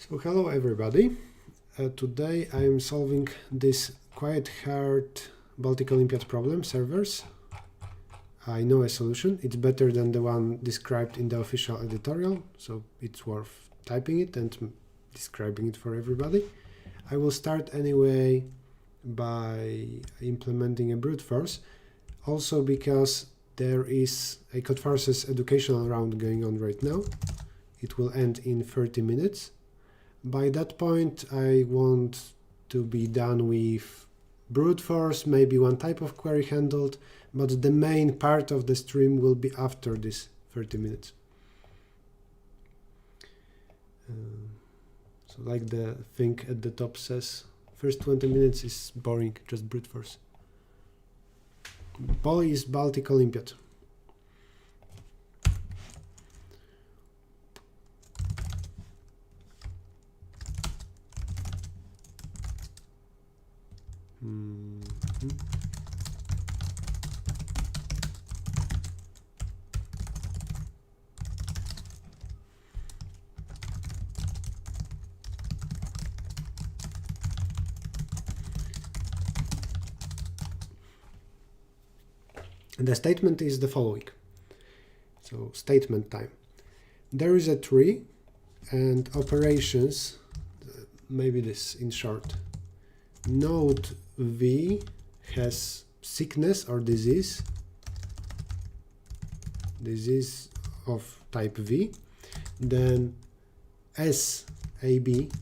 So hello everybody. Today I'm solving this quite hard Baltic Olympiad problem, servers. I know a solution. It's better than the one described in the official editorial, so it's worth typing it and describing it for everybody. I will start anyway by implementing a brute force, also because there is a code forces educational round going on right now. It will end in 30 minutes. By that point, I want to be done with brute force, maybe one type of query handled, but the main part of the stream will be after this 30 minutes. So like the thing at the top says, first 20 minutes is boring, just brute force. BOI is Baltic Olympiad. The statement is the following. So statement time. There is a tree and operations, maybe this in short. Node V has sickness or disease of type V. Then SAB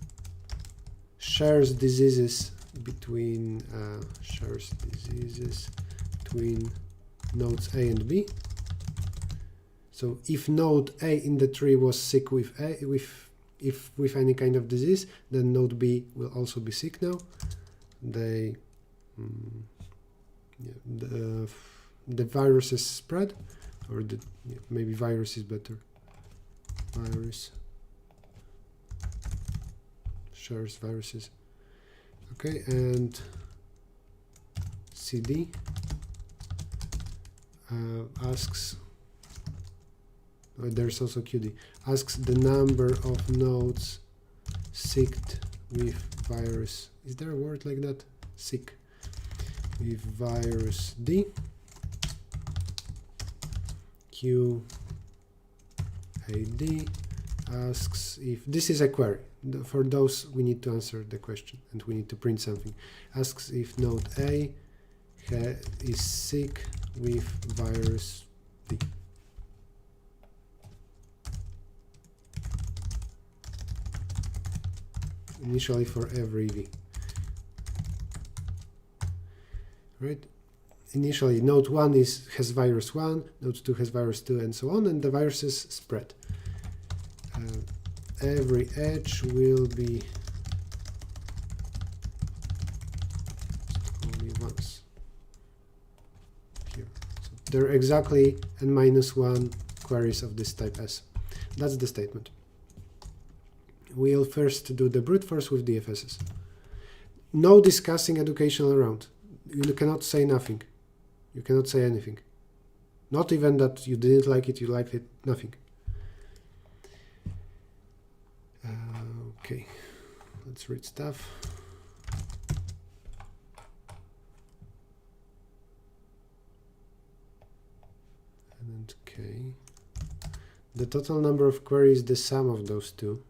shares diseases between nodes A and B. So if node A in the tree was sick with with any kind of disease, then node B will also be sick now. The viruses spread, or maybe virus is better. Virus shares viruses. Okay, and CD asks, there's also QD, asks the number of nodes sicked with virus. Is there a word like that? Sick with virus D. QAD asks if this is a query. For those, we need to answer the question and we need to print something. Asks if node A is sick with virus D. Initially for every V. Right? Initially, node 1 has virus 1, node 2 has virus 2, and so on, and the viruses spread. Every edge will be only once. Here. So there are exactly n-1 queries of this type S. That's the statement. We'll first do the brute force with DFSs. No discussing educational round. You cannot say nothing. You cannot say anything. Not even that you didn't like it, you liked it, nothing. Okay, let's read stuff. And okay. The total number of queries is the sum of those two.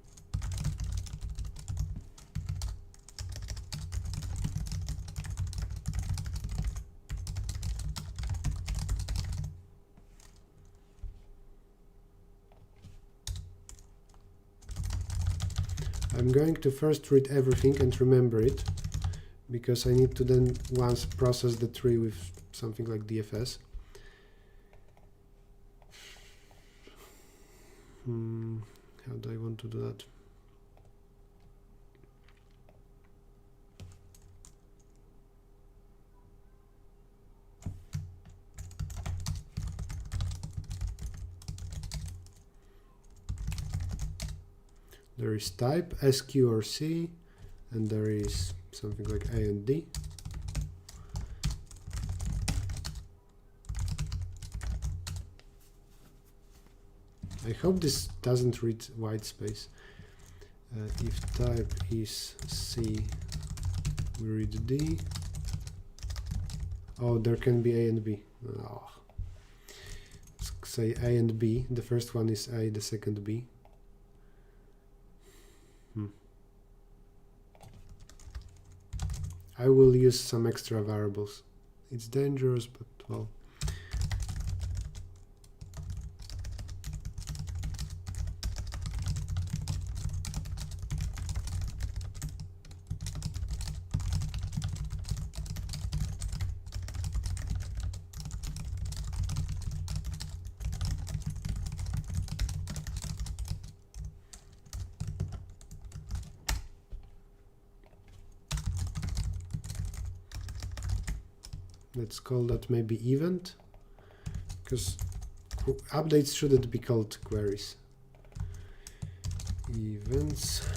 I'm going to first read everything and remember it, because I need to then once process the tree with something like DFS. How do I want to do that? There is type SQ or C, and there is something like A and D. I hope this doesn't read white space. If type is C, we read D. Oh, there can be A and B. Oh. Let's say A and B. The first one is A, the second B. I will use some extra variables. It's dangerous, but well. Let's call that maybe event, because updates shouldn't be called queries. Events.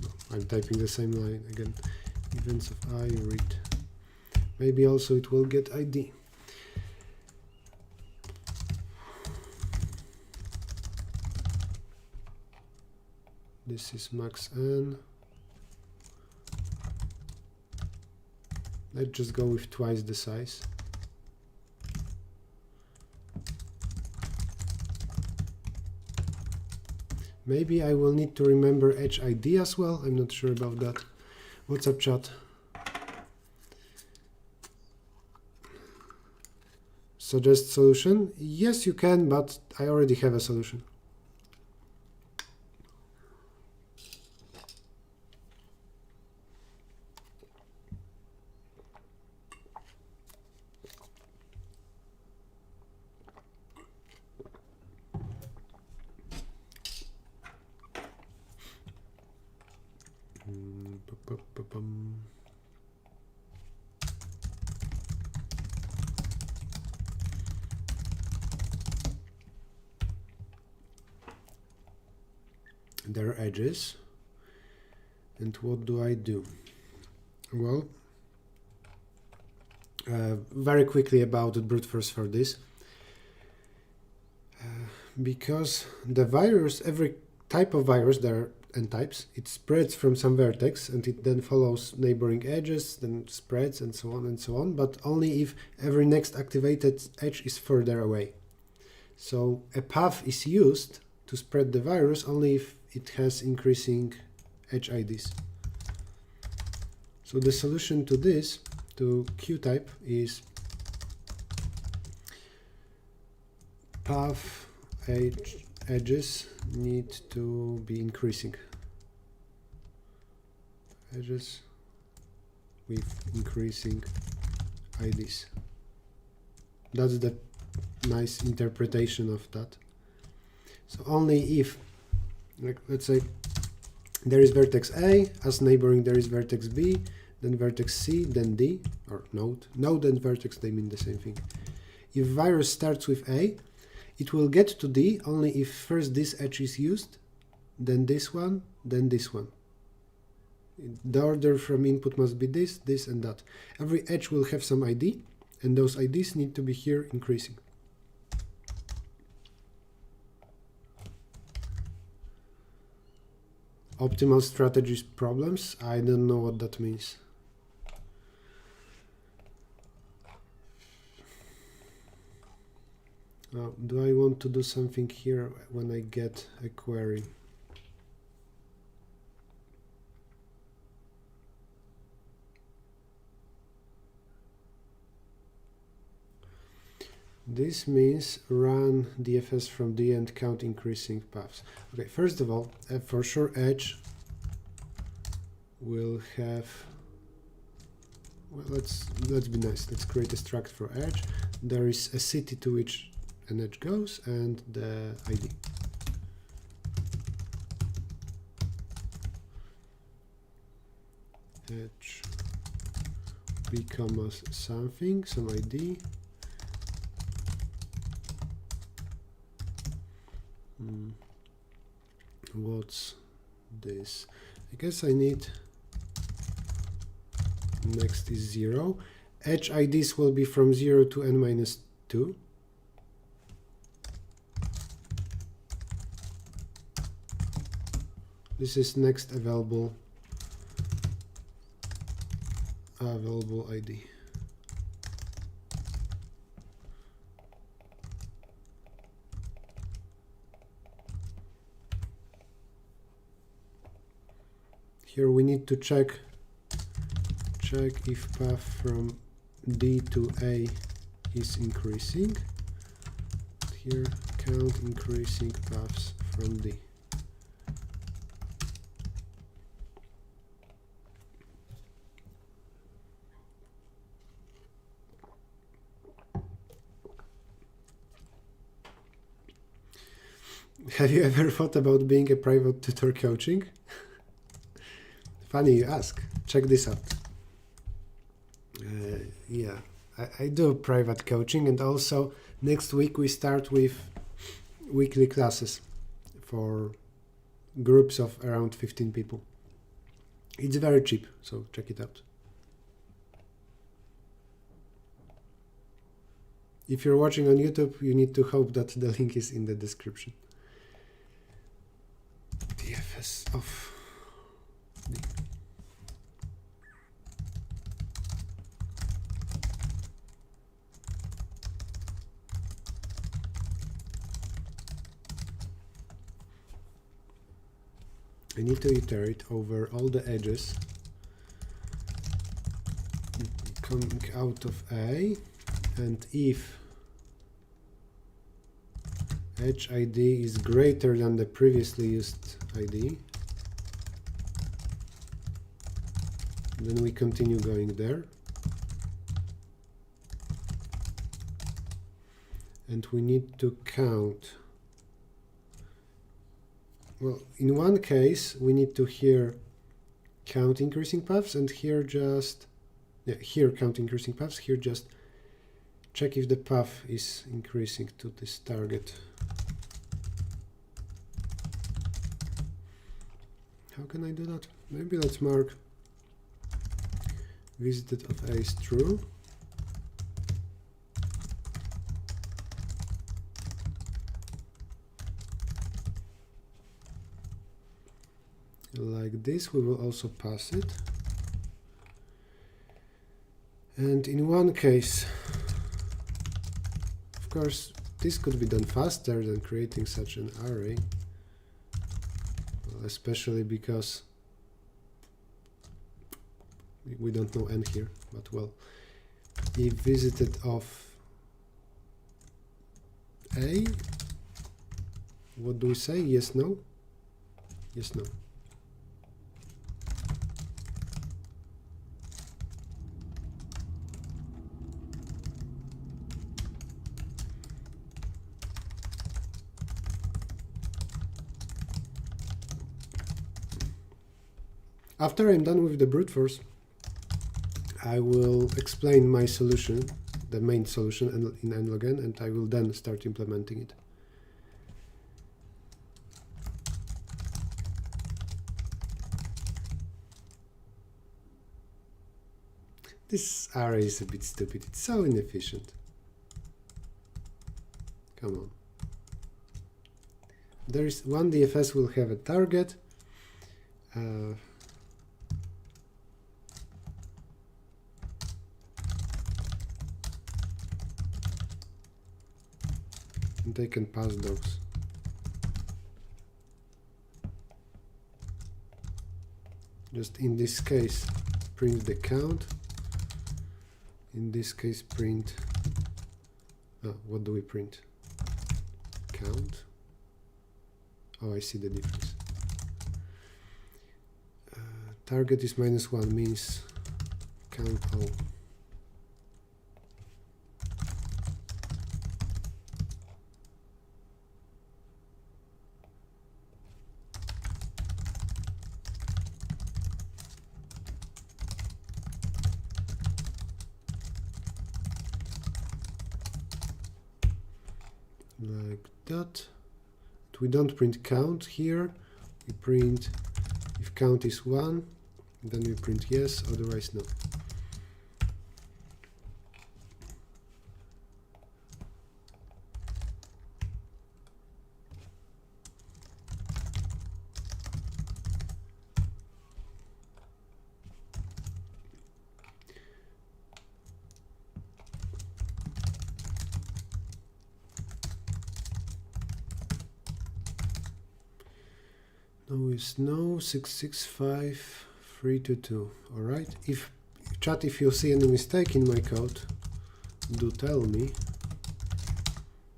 No, I'm typing the same line again. Events of I read. Maybe also it will get ID. This is max n. Let's just go with twice the size. Maybe I will need to remember HID as well. I'm not sure about that. What's up, chat? Suggest solution? Yes, you can, but I already have a solution. There are edges, and what do I do? Well, very quickly about the brute force for this, because the virus, every type of virus, there are n types, it spreads from some vertex and it then follows neighboring edges, then spreads and so on, but only if every next activated edge is further away. So a path is used to spread the virus only if it has increasing edge IDs. So the solution to this, to Q-type, is path edges need to be increasing. Edges with increasing IDs. That's the nice interpretation of that. So only if, like, let's say there is vertex A, as neighboring there is vertex B, then vertex C, then D, or node. Node and vertex, they mean the same thing. If virus starts with A, it will get to D only if first this edge is used, then this one, then this one. The order from input must be this, this, and that. Every edge will have some ID, and those IDs need to be here increasing. Optimal strategies problems? I don't know what that means. Do I want to do something here when I get a query? This means run DFS from D and count increasing paths. Okay, first of all, for sure edge will have, well, let's be nice. Let's create a struct for edge. There is a city to which an edge goes and the ID. Edge becomes something, some ID. What's this? I guess I need next is 0. edge IDs will be from 0 to n minus 2. This is next available ID. Here we need to check if path from D to A is increasing. Here count increasing paths from D. Have you ever thought about being a private tutor coaching? Funny you ask. Check this out. Yeah, I do private coaching, and also next week we start with weekly classes for groups of around 15 people. It's very cheap, so check it out. If you're watching on YouTube, you need to hope that the link is in the description. DFS of D. I need to iterate over all the edges coming out of A, and if edge ID is greater than the previously used ID, then we continue going there. And we need to count. Well, in one case, we need to here count increasing paths, and here just, here count increasing paths, here just check if the path is increasing to this target. How can I do that? Maybe let's mark visited of A is true. Like this, we will also pass it. And in one case, of course, this could be done faster than creating such an array, well, especially because we don't know n here, but well, if visited of A, what do we say? Yes, no? Yes, no. After I'm done with the brute force, I will explain my solution, the main solution in nlogn, and I will then start implementing it. This array is a bit stupid. It's so inefficient. Come on. There is one DFS will have a target. And they can pass those. Just in this case, print the count. In this case, print. What do we print? Count. Oh, I see the difference. Target is -1, means count all. Like that. But we don't print count here. We print if count is 1, then we print yes, otherwise no. No is no, 665322. All right. If chat, if you see any mistake in my code, do tell me,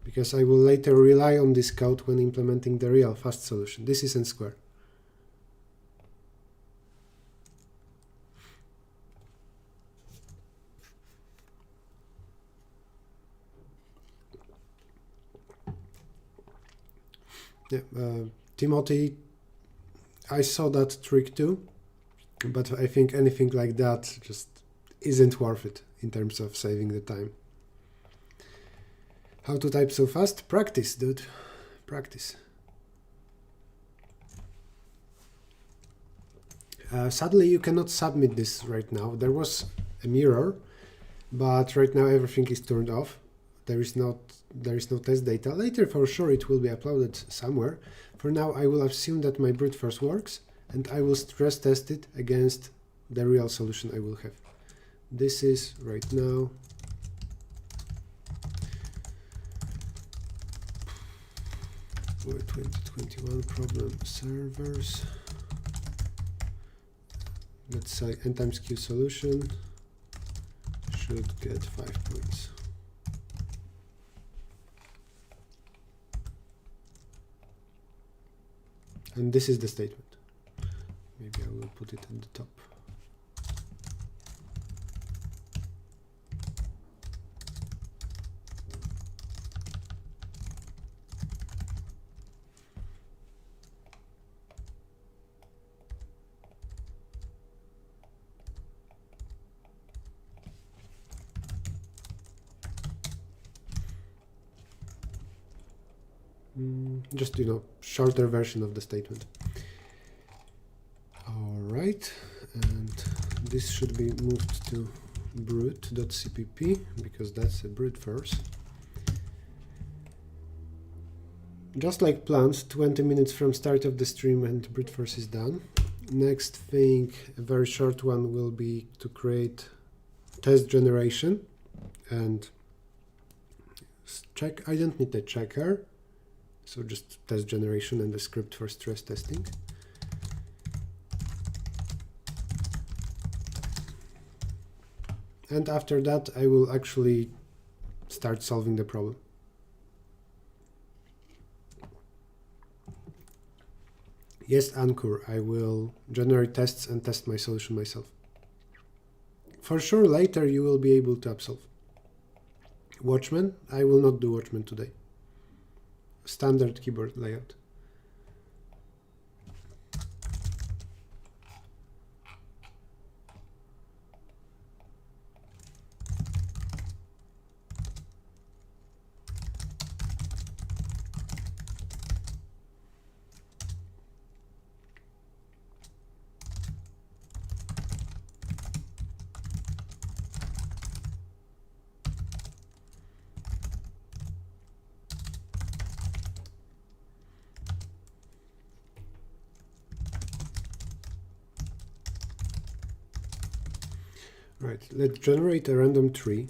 because I will later rely on this code when implementing the real fast solution. This is n square. Yeah, Timothy, I saw that trick too, but I think anything like that just isn't worth it in terms of saving the time. How to type so fast? Practice, dude. Practice. Sadly, you cannot submit this right now. There was a mirror, but right now everything is turned off. There is no test data. Later, for sure, it will be uploaded somewhere. For now, I will assume that my brute force works, and I will stress test it against the real solution I will have. This is right now. BOI 2021 problem servers. Let's say n times q solution should get 5 points. And this is the statement. Maybe I will put it at the top. Just, shorter version of the statement. All right, and this should be moved to brute.cpp because that's a brute force. Just like planned, 20 minutes from start of the stream and brute force is done. Next thing, a very short one, will be to create test generation and check. I don't need a checker. So just test generation and the script for stress testing. And after that, I will actually start solving the problem. Yes, Ankur, I will generate tests and test my solution myself. For sure, later you will be able to absolve. Watchman, I will not do Watchman today. Standard keyboard layout. Right, let's generate a random tree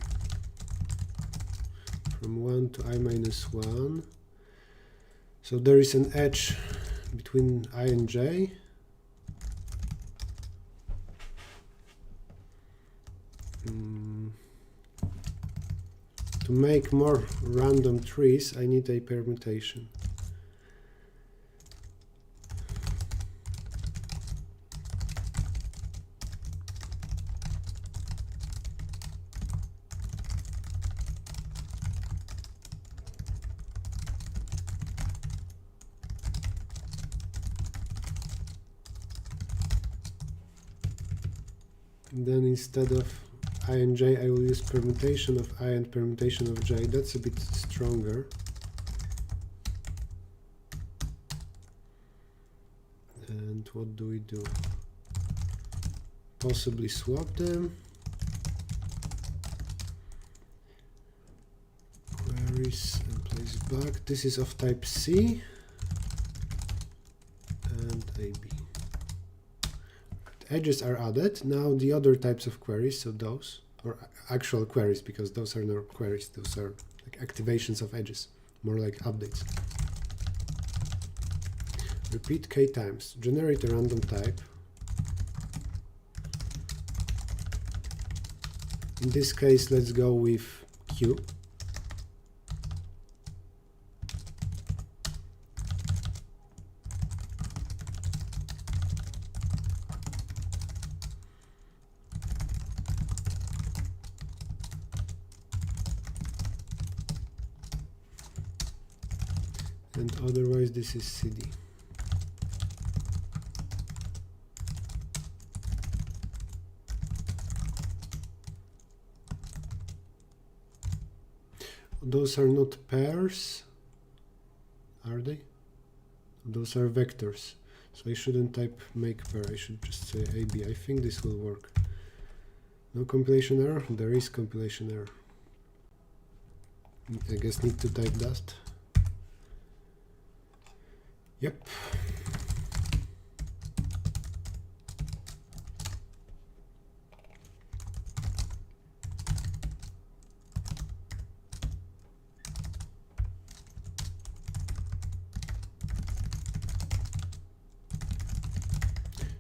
from 1 to I minus 1. So there is an edge between I and j. To make more random trees, I need a permutation. Then instead of I and j, I will use permutation of I and permutation of j. That's a bit stronger. And what do we do? Possibly swap them. Queries and place back. This is of type C and AB. Edges are added. Now the other types of queries, so those, or actual queries, because those are not queries, those are like activations of edges, more like updates. repeat k times, generate a random type. In this case, let's go with q. And otherwise this is cd. Those are not pairs, are they? Those are vectors. So I shouldn't type make pair, I should just say AB. I think this will work. No compilation error? There is compilation error. I guess need to type that. Yep.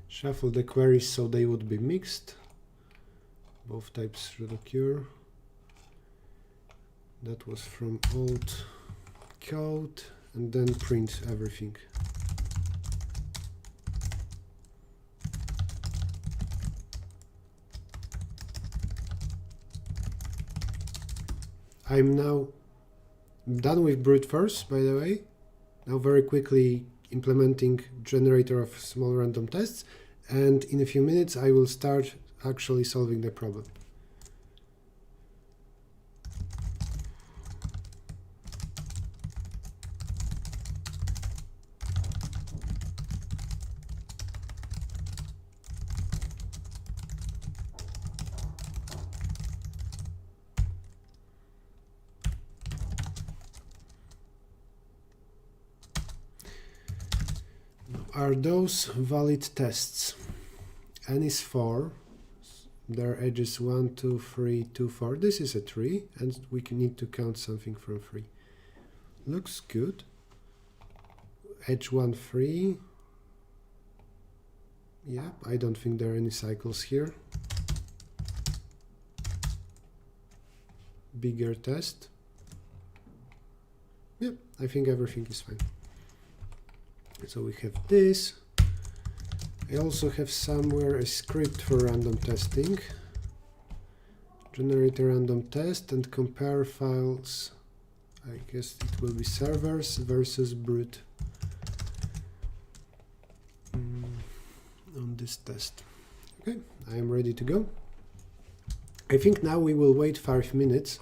Shuffle the queries so they would be mixed. Both types should occur. That was from old code, and then print everything. I'm now done with brute force, by the way. Now very quickly implementing generator of small random tests, and in a few minutes I will start actually solving the problem. Are those valid tests? N is 4, there are edges 1, 2, 3, 2, 4. This is a 3, and we need to count something from 3. Looks good. Edge 1, 3. Yeah, I don't think there are any cycles here. Bigger test. Yeah, I think everything is fine. So we have this. I also have somewhere a script for random testing. Generate a random test and compare files. I guess it will be servers versus brute on this test. Okay, I am ready to go. I think now we will wait 5 minutes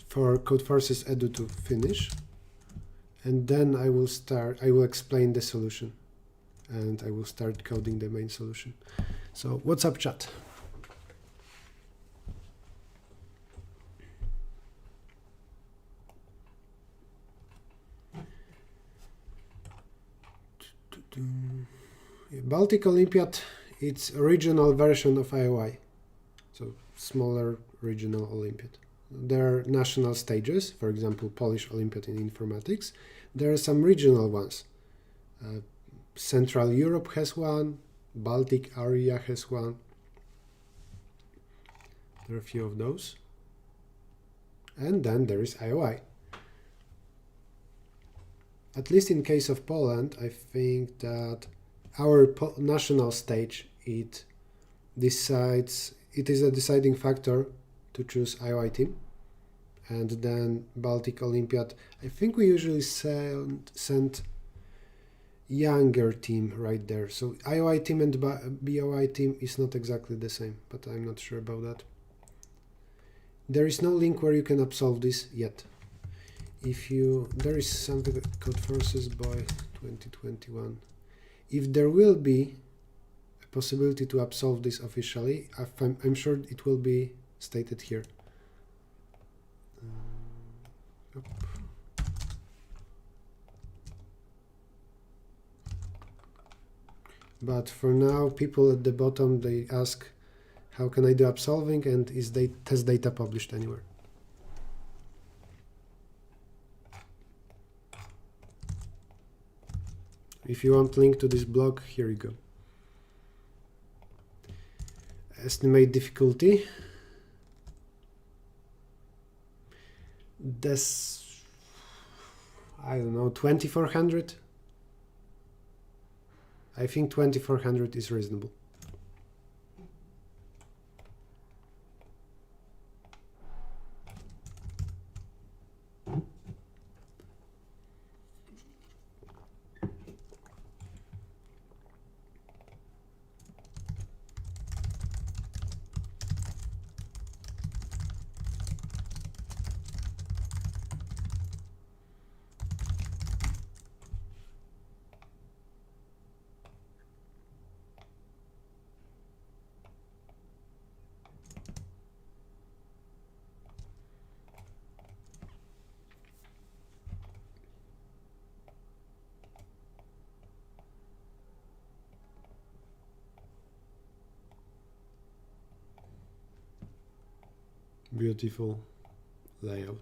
for Codeforces Edu to finish. And then I will explain the solution, and I will start coding the main solution. So what's up, chat? Baltic Olympiad, it's a regional version of IOI, so smaller regional Olympiad. There are national stages, for example, Polish Olympiad in informatics. There are some regional ones. Central Europe has one, Baltic area has one. There are a few of those. And then there is IOI. At least in case of Poland, I think that our national stage, it is a deciding factor to choose IOI team. And then Baltic Olympiad, I think we usually send younger team right there. So IOI team and BOI team is not exactly the same, but I'm not sure about that. There is no link where you can absolve this yet. There is something Codeforces BOI 2021. If there will be a possibility to absolve this officially, I'm sure it will be stated here. But for now, people at the bottom, they ask, how can I do absolving, and is test data published anywhere? If you want link to this blog, here you go. Estimate difficulty. This, I don't know, 2400. I think 2400 is reasonable. Beautiful layout.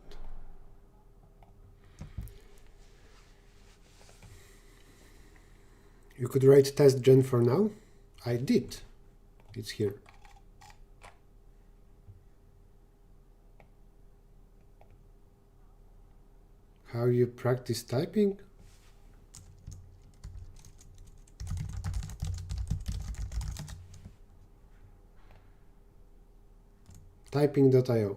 You could write test gen for now. I did. It's here. How you practice typing? Typing.io.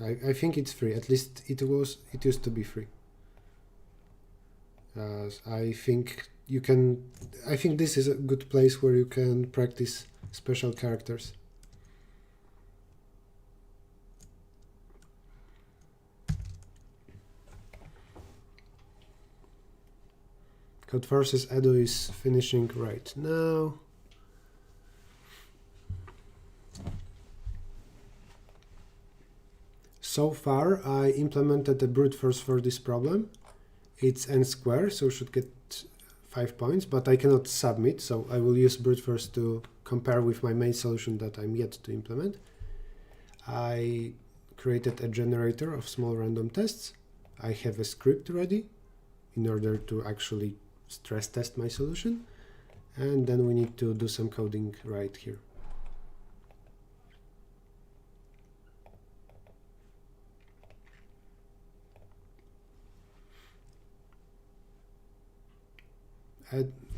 I think it's free. At least it used to be free. I think you can. I think this is a good place where you can practice special characters. Codeforces Edu is finishing right now. So far, I implemented a brute force for this problem. It's n square, so should get 5 points, but I cannot submit, so I will use brute force to compare with my main solution that I'm yet to implement. I created a generator of small random tests. I have a script ready in order to actually stress test my solution, and then we need to do some coding right here.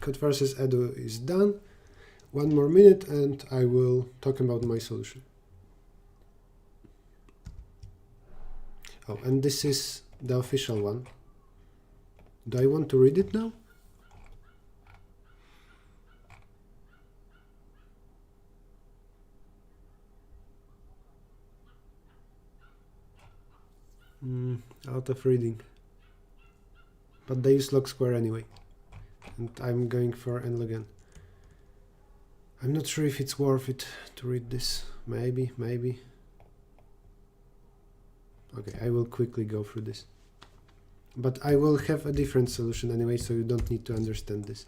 Codeforces Edu is done. 1 more minute and I will talk about my solution. Oh, and this is the official one. Do I want to read it now? Out of reading. But they use log square anyway. And I'm going for n log n. I'm not sure if it's worth it to read this. Maybe. Okay, I will quickly go through this. But I will have a different solution anyway, so you don't need to understand this.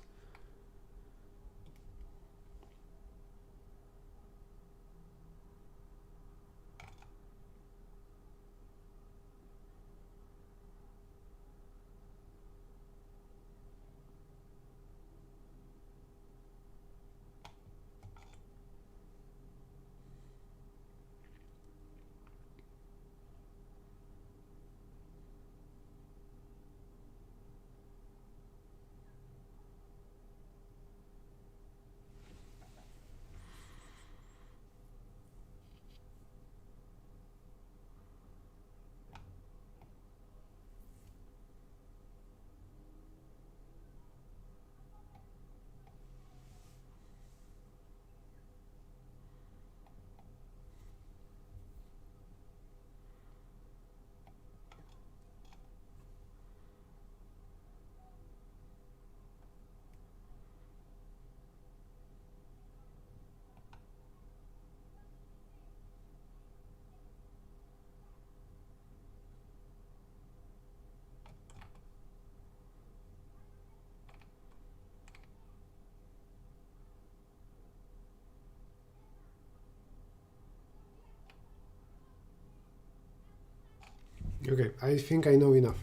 Okay, I think I know enough.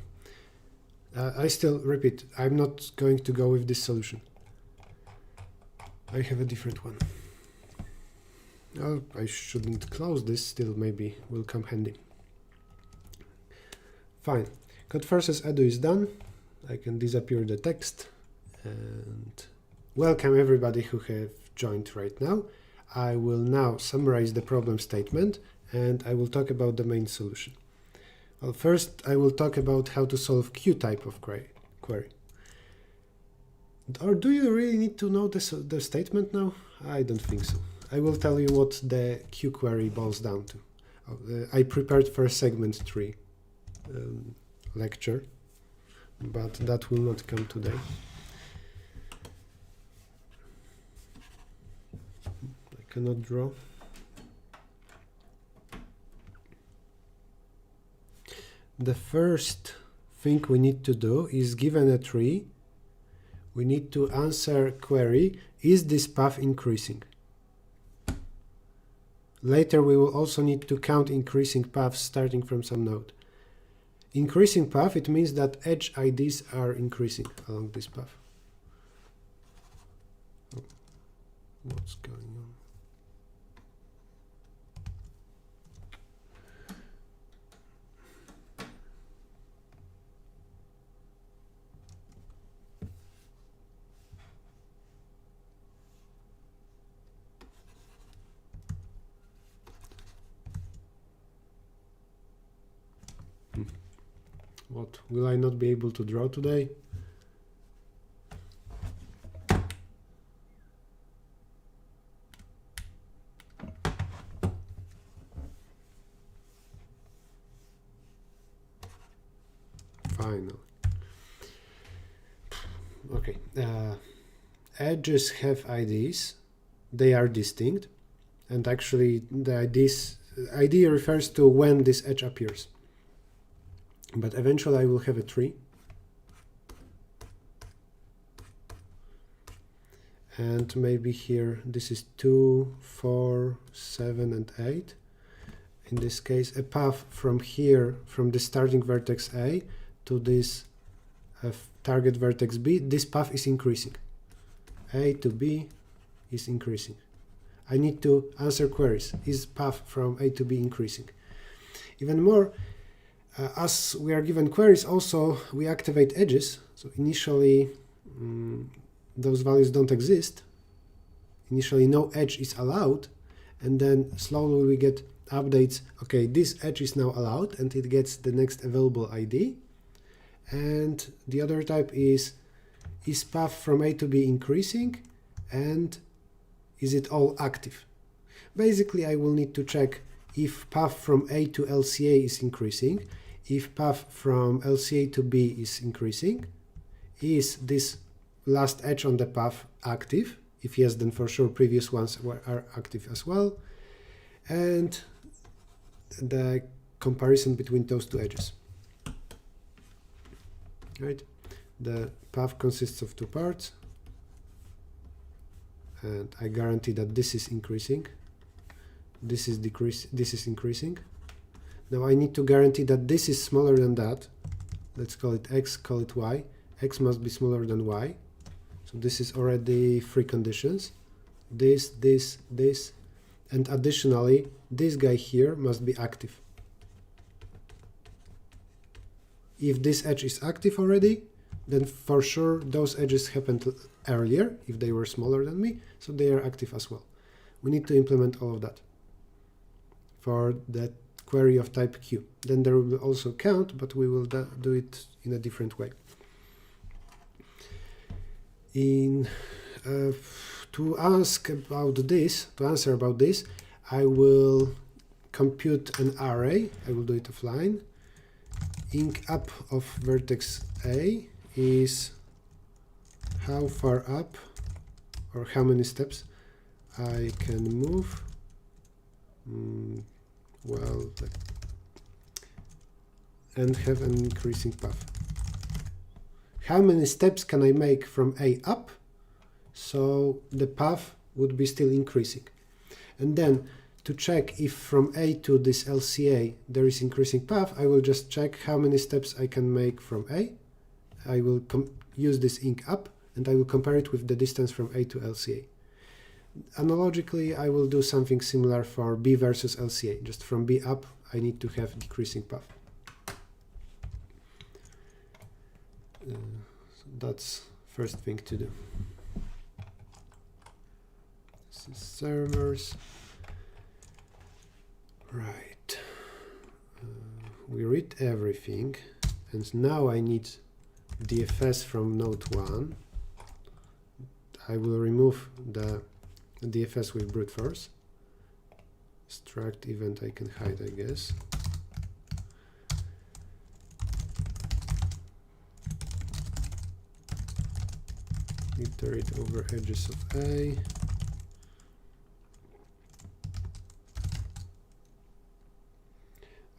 I still repeat, I'm not going to go with this solution. I have a different one. Oh, I shouldn't close this, still maybe will come handy. Fine. Code versus edu is done. I can disappear the text. And welcome everybody who have joined right now. I will now summarize the problem statement and I will talk about the main solution. Well, first I will talk about how to solve Q type of query. Or do you really need to know the statement now? I don't think so. I will tell you what the Q query boils down to. I prepared for a segment 3 lecture, but that will not come today. I cannot draw. The first thing we need to do is, given a tree, we need to answer query, is this path increasing? Later we will also need to count increasing paths starting from some node. Increasing path, it means that edge IDs are increasing along this path. Oh, what's going on? What, will I not be able to draw today? Finally. Okay. Edges have IDs. They are distinct. And actually the ID refers to when this edge appears. But eventually I will have a tree. And maybe here this is 2, 4, 7, and 8. In this case, a path from here, from the starting vertex A to this target vertex B, this path is increasing. A to B is increasing. I need to answer queries. Is path from A to B increasing? Even more, as we are given queries, also we activate edges. So initially those values don't exist. Initially no edge is allowed, and then slowly we get updates. Okay, this edge is now allowed and it gets the next available ID. And the other type is path from A to B increasing, and is it all active? Basically I will need to check if path from A to LCA is increasing, if path from LCA to B is increasing, is this last edge on the path active? If yes, then for sure previous ones are active as well. And the comparison between those two edges. Right? The path consists of two parts, and I guarantee that this is increasing, this is increasing. Now I need to guarantee that this is smaller than that. Let's call it X, call it Y. X must be smaller than Y. So this is already 3 conditions. This, and additionally, this guy here must be active. If this edge is active already, then for sure those edges happened earlier, if they were smaller than me, so they are active as well. We need to implement all of that for that query of type Q. Then there will also count, but we will do it in a different way. To answer about this, I will compute an array. I will do it offline. Inc up of vertex A is how far up, or how many steps I can move. And have an increasing path. How many steps can I make from A up, so the path would be still increasing? And then to check if from A to this LCA there is increasing path, I will just check how many steps I can make from A I will use this inc up, and I will compare it with the distance from A to LCA. Analogically, I will do something similar for B versus LCA. Just from B up, I need to have decreasing path. So that's first thing to do. This is servers. Right. We read everything, and now I need DFS from node 1. I will remove the DFS with brute force. Struct event I can hide, I guess. Iterate over edges of A.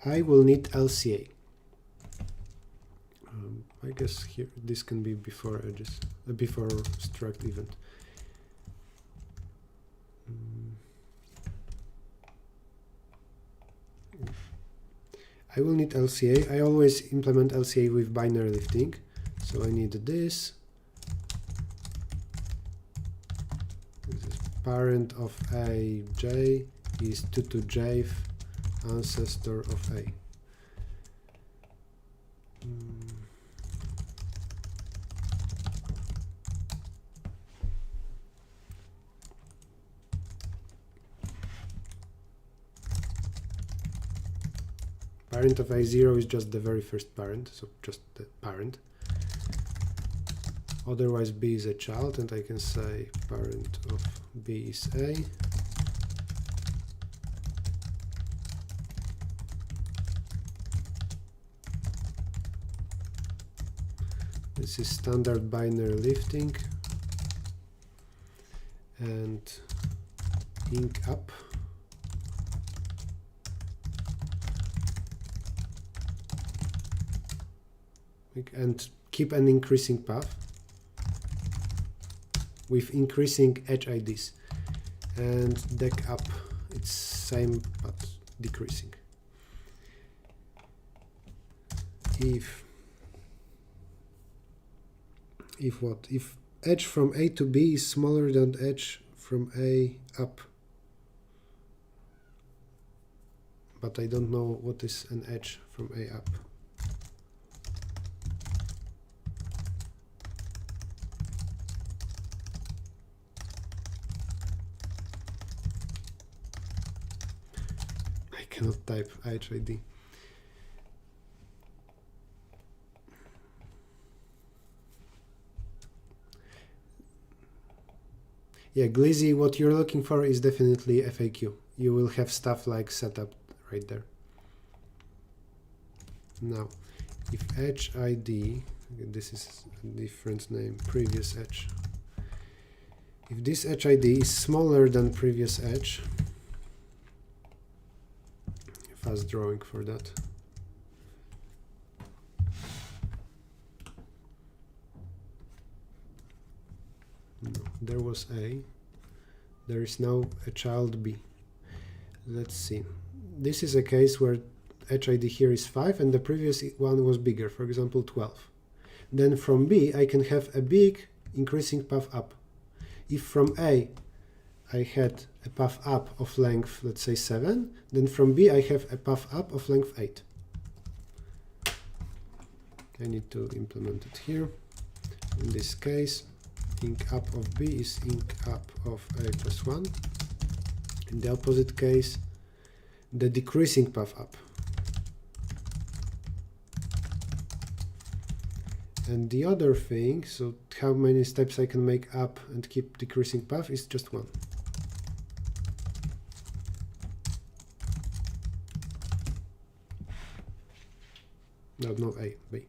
I will need LCA. I guess here this can be before edges, before struct event. I will need LCA. I always implement LCA with binary lifting, so I need this. This is parent of A, J is 2 to J, ancestor of A. Parent of A0 is just the very first parent, so just the parent. Otherwise B is a child, and I can say parent of B is A. This is standard binary lifting, and inc up. And keep an increasing path with increasing edge IDs, and deck up, it's same but decreasing. If what? If edge from A to B is smaller than edge from A up, but I don't know what is an edge from A up. Cannot type HID. Yeah, Glizzy, what you're looking for is definitely FAQ. You will have stuff like setup right there. Now, if edge ID, this is a different name, previous edge. If this edge ID is smaller than previous edge, fast drawing for that. No, there was A. There is now a child B. Let's see. This is a case where HID here is 5 and the previous one was bigger, for example 12. Then from B I can have a big increasing path up. If from A I had a path up of length, let's say 7, then from B I have a path up of length 8. I need to implement it here. In this case, inc up of B is inc up of A plus 1. In the opposite case, the decreasing path up. And the other thing, so how many steps I can make up and keep decreasing path, is just 1. No, A, B.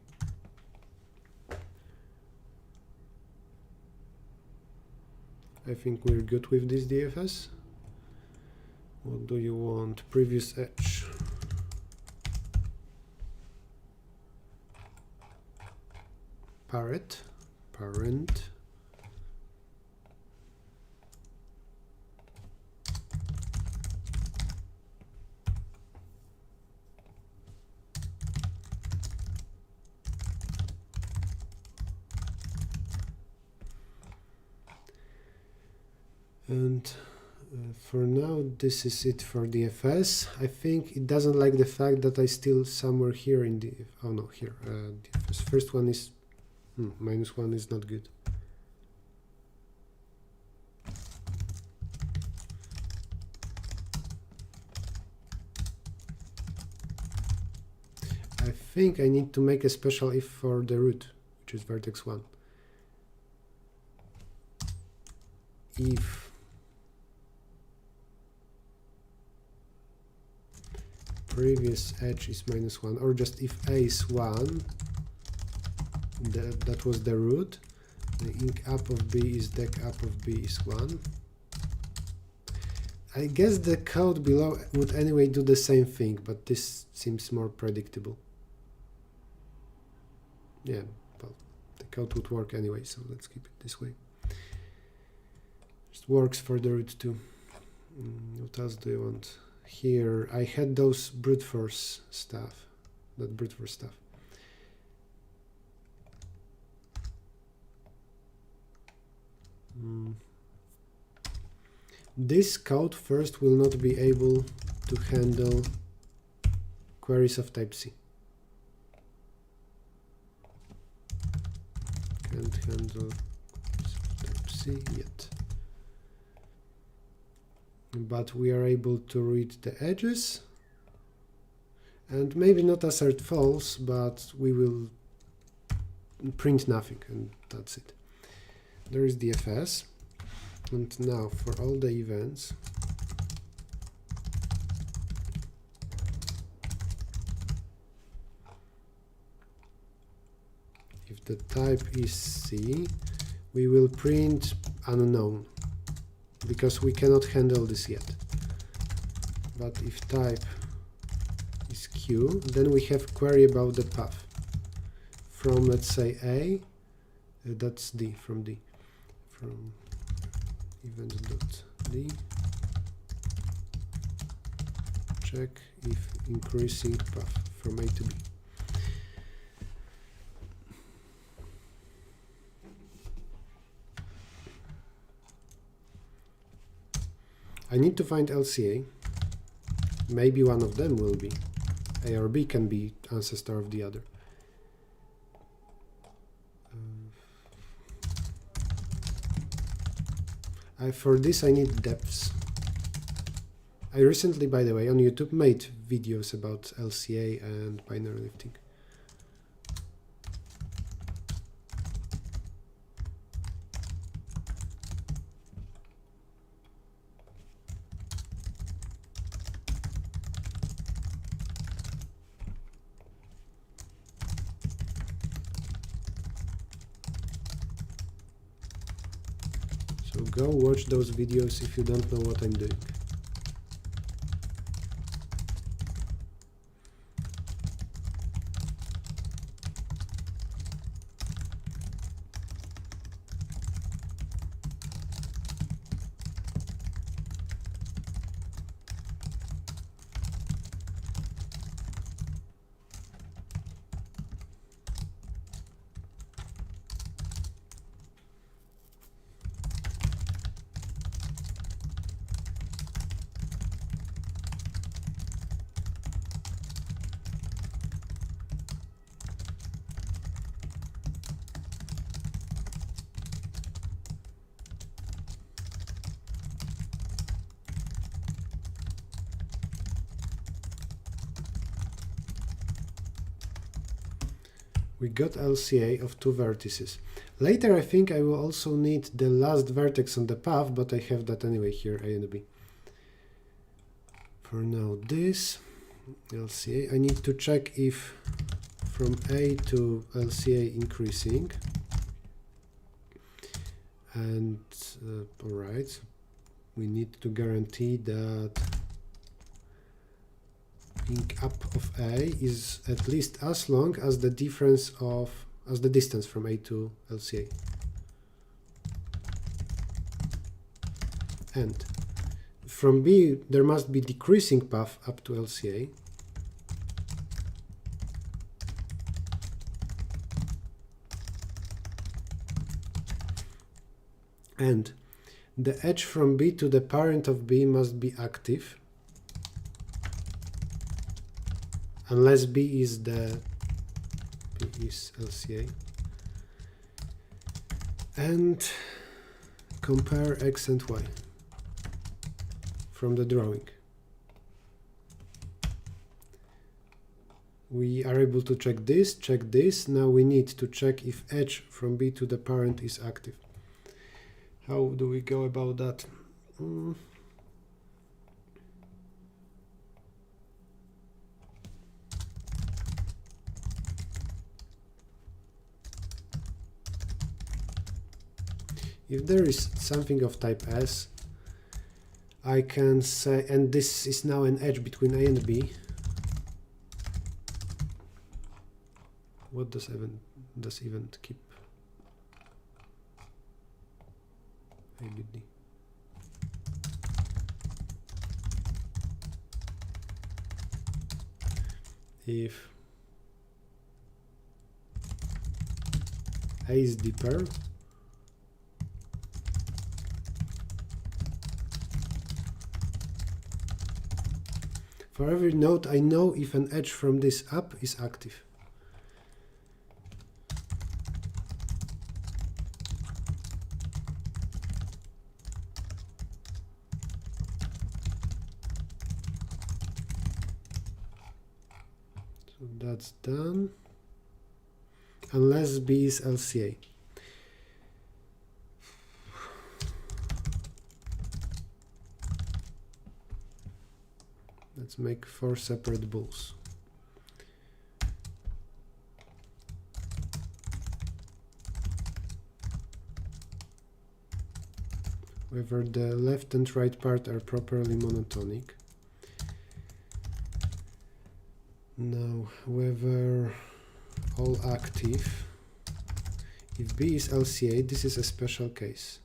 I think we're good with this DFS. What do you want? Previous edge. Parent. And for now, this is it for the FS. I think it doesn't like the fact that I still somewhere here in the, oh no, here, the FS. First one is, -1 is not good. I think I need to make a special if for the root, which is vertex 1. If previous edge is -1, or just if a is 1, that was the root, the inc up of b is dec up of b is 1. I guess the code below would anyway do the same thing, but this seems more predictable. Yeah, well, the code would work anyway, so let's keep it this way. It works for the root too. What else do you want? Here, I had those brute force stuff, that brute force stuff. This code first will not be able to handle queries of type C. Can't handle type C yet. But we are able to read the edges and maybe not assert false, but we will print nothing, and that's it. There is the FS. And now for all the events, if the type is C, we will print unknown, because we cannot handle this yet. But if type is Q, then we have query about the path from, let's say, A, that's D, from D, from event.d, check if increasing path from A to B. I need to find LCA. Maybe one of them will be. A or B can be ancestor of the other. For this I need depths. I recently, by the way, on YouTube made videos about LCA and binary lifting. So go watch those videos if you don't know what I'm doing. We got LCA of 2 vertices. Later I think I will also need the last vertex on the path, but I have that anyway here, A and B. For now this LCA, I need to check if from A to LCA increasing. And alright, we need to guarantee that inc up of A is at least as long as the difference of, as the distance from A to LCA. And from B, there must be decreasing path up to LCA. And the edge from B to the parent of B must be active, unless B is LCA. And compare X and Y from the drawing. We are able to check this. Now we need to check if edge from B to the parent is active. How do we go about that? If there is something of type S, I can say, and this is now an edge between A and B. What does event keep? ABD. If A is deeper, for every node I know if an edge from this up is active. So that's done, unless B is LCA. Let's make 4 separate bulls. Whether the left and right part are properly monotonic. Now, whether all active. If B is LCA, this is a special case.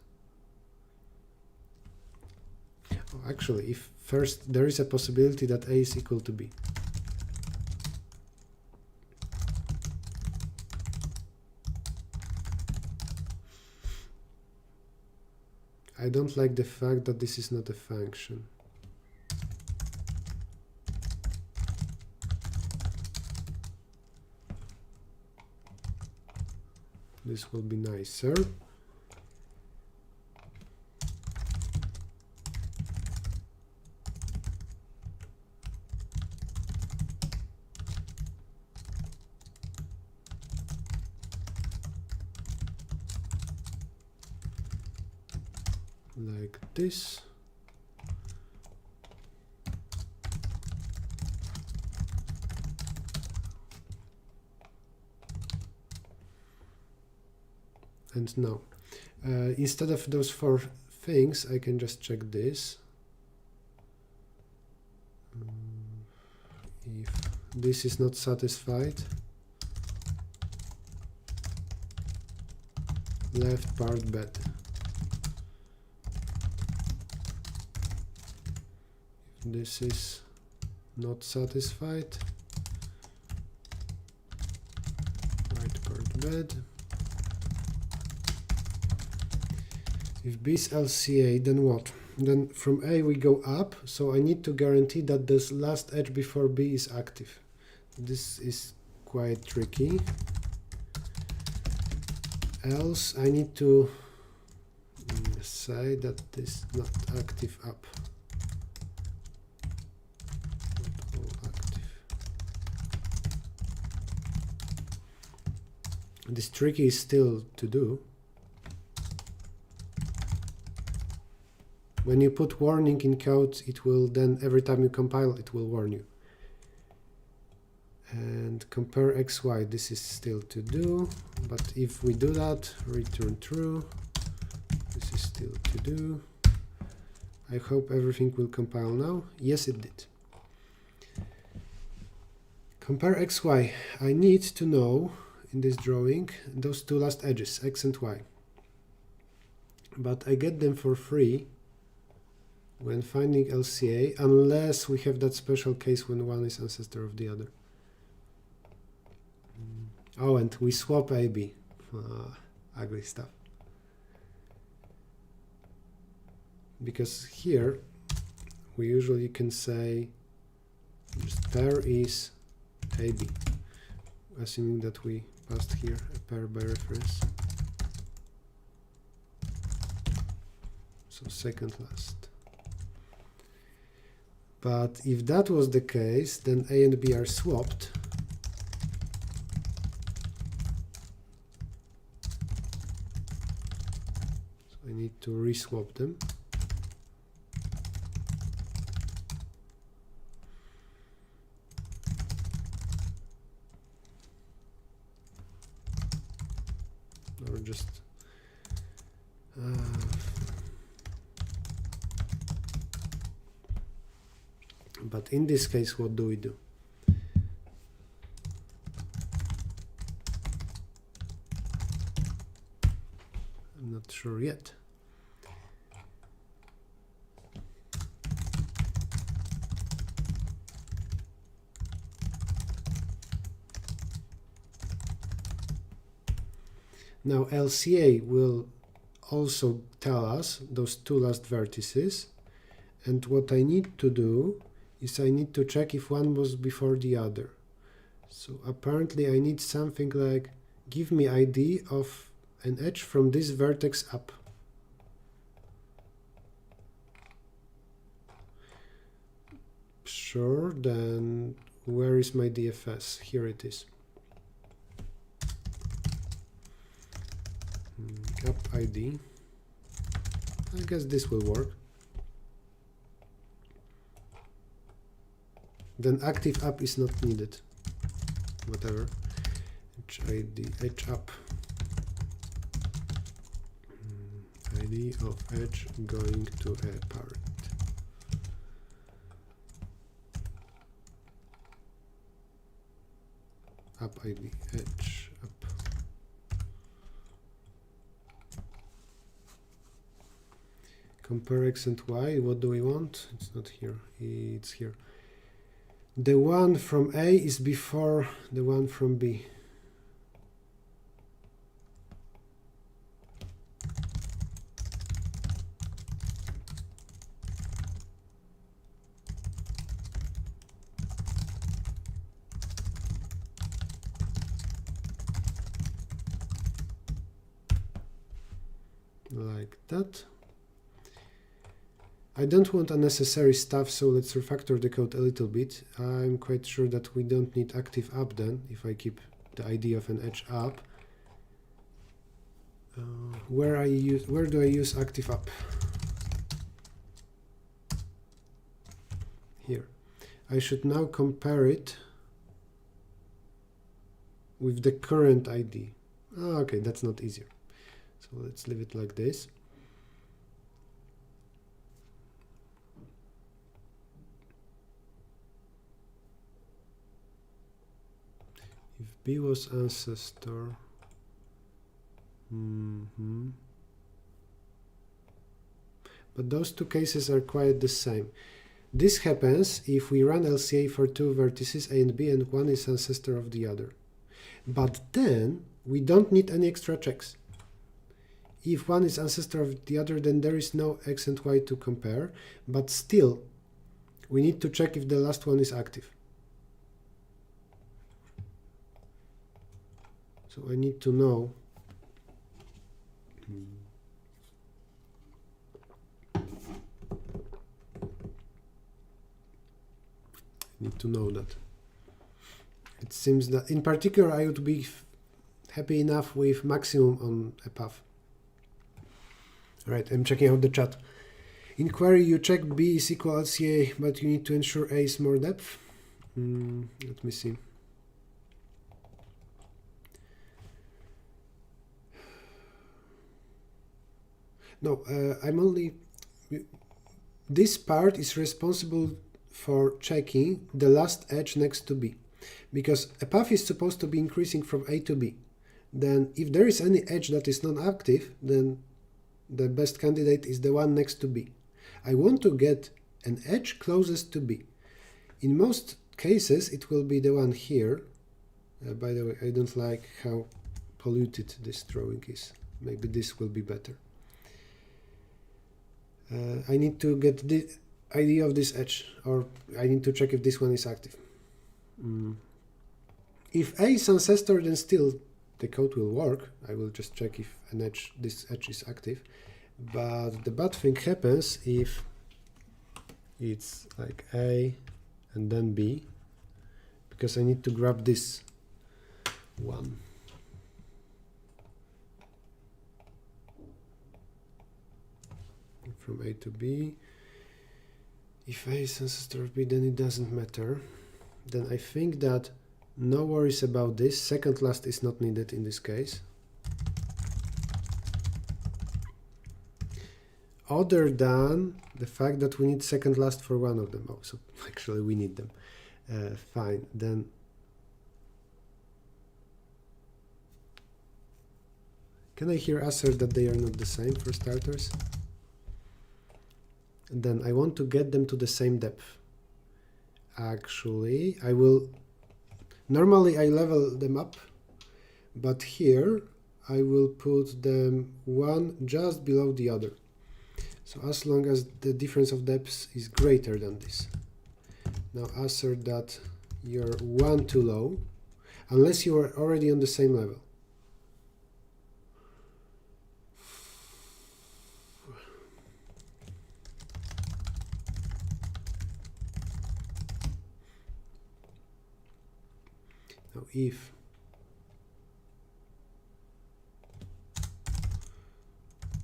Oh, actually, if first there is a possibility that A is equal to B. I don't like the fact that this is not a function. This will be nicer. Like this. And now, instead of those 4 things, I can just check this. If this is not satisfied, left part bad. If this is not satisfied, right part bad. If B is LCA, then what? Then from A we go up, so I need to guarantee that this last edge before B is active. This is quite tricky. Else I need to say that this is not active up. Not all active. This tricky is still to do. When you put warning in code, it will then, every time you compile, it will warn you. And compare XY, this is still to do, but if we do that, return true, this is still to do. I hope everything will compile now. Yes, it did. Compare XY, I need to know in this drawing those 2 last edges, X and Y. But I get them for free when finding LCA, unless we have that special case when one is ancestor of the other. Oh, and we swap AB. Ugly stuff. because here we usually can say just pair is AB, assuming that we passed here a pair by reference. So second last. But if that was the case, then A and B are swapped. So I need to re-swap them. Or just but in this case, what do we do? I'm not sure yet. Now LCA will also tell us those two last vertices, and what I need to do is I need to check if one was before the other. So apparently I need something like give me ID of an edge from this vertex up. Sure, then where is my DFS? Here it is. Up ID. I guess this will work. Then active up is not needed. Whatever. HID, edge up. ID of edge going to a parent. Up ID, edge up. Compare X and Y. What do we want? It's not here. It's here. The one from A is before the one from B. Like that. I don't want unnecessary stuff, so let's refactor the code a little bit. I'm quite sure that we don't need active up then, if I keep the idea of an edge up. Where do I use active up? Here. I should now compare it with the current ID. Oh, okay, that's not easier. So let's leave it like this. If B was ancestor, but those two cases are quite the same. This happens if we run LCA for two vertices A and B and one is ancestor of the other. But then we don't need any extra checks. If one is ancestor of the other, then there is no X and Y to compare, but still we need to check if the last one is active. So I need to know that. It seems that in particular I would be happy enough with maximum on a path. Right, I'm checking out the chat. In query you check B is equal LCA, but you need to ensure A is more depth. Let me see. No, this part is responsible for checking the last edge next to B, because a path is supposed to be increasing from A to B. Then if there is any edge that is non-active, then the best candidate is the one next to B. I want to get an edge closest to B. In most cases, it will be the one here. By the way, I don't like how polluted this drawing is. Maybe this will be better. I need to get the ID of this edge, or I need to check if this one is active. If A is ancestor, then still the code will work. I will just check if this edge is active. But the bad thing happens if it's like A and then B, because I need to grab this one. From A to B. If A is ancestor of B, then it doesn't matter. Then I think that no worries about this. Second last is not needed in this case. Other than the fact that we need second last for one of them. Oh, so actually we need them. Fine, then can I here assert that they are not the same for starters? And then I want to get them to the same depth. Actually, I will normally I level them up, but here I will put them one just below the other. So as long as the difference of depths is greater than this. Now assert that you're one too low, unless you are already on the same level. Now if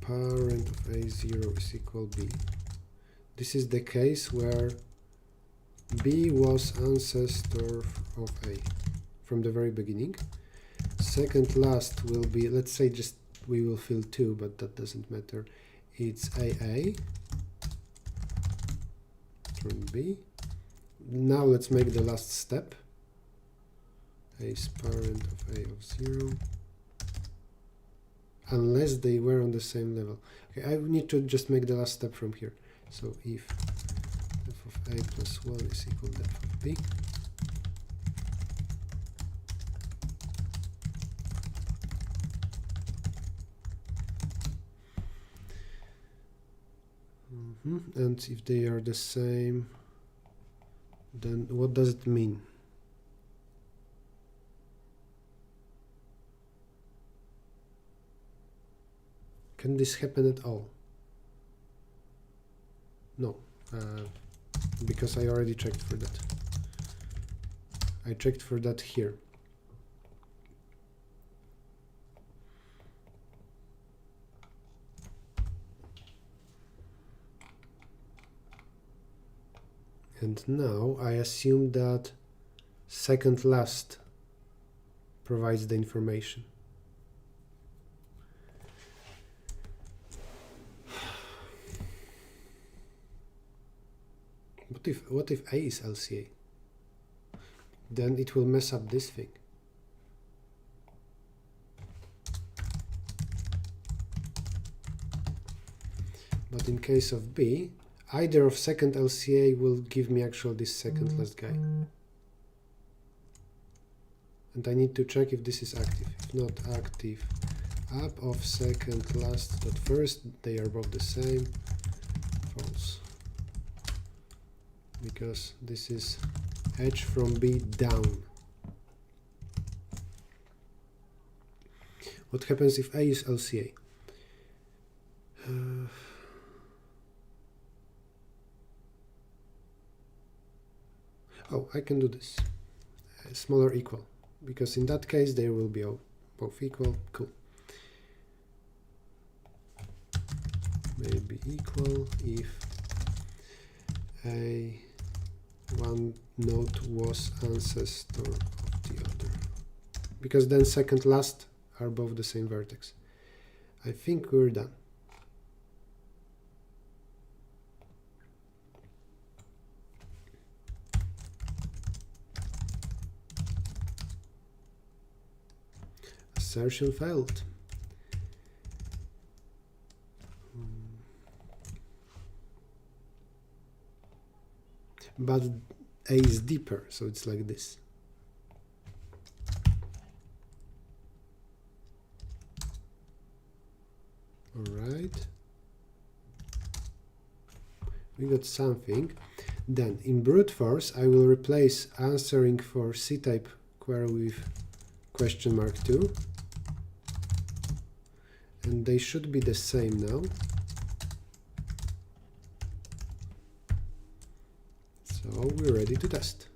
parent of A0 is equal B, this is the case where B was ancestor of A from the very beginning. Second last will be, let's say just we will fill 2, but that doesn't matter. It's AA from B. Now let's make the last step. A is parent of A of 0. Unless they were on the same level. Okay, I need to just make the last step from here. So if f of A plus 1 is equal to f of B. And if they are the same, then what does it mean? Can this happen at all? No, because I already checked for that. I checked for that here. And now I assume that second last provides the information. What if A is LCA? Then it will mess up this thing. But in case of B, either of second LCA will give me actually this second last guy. And I need to check if this is active. If not active, up of second last dot first, they are both the same. False. Because this is edge from B down. What happens if A is LCA? Oh, I can do this. Smaller equal. Because in that case they will be both equal. Cool. Maybe equal if a one node was ancestor of the other, because then second last are both the same vertex. I think we're done. Assertion failed. But A is deeper, so it's like this. All right. We got something. Then in brute force, I will replace answering for C-type query with question mark 2. And they should be the same now. So we're ready to test.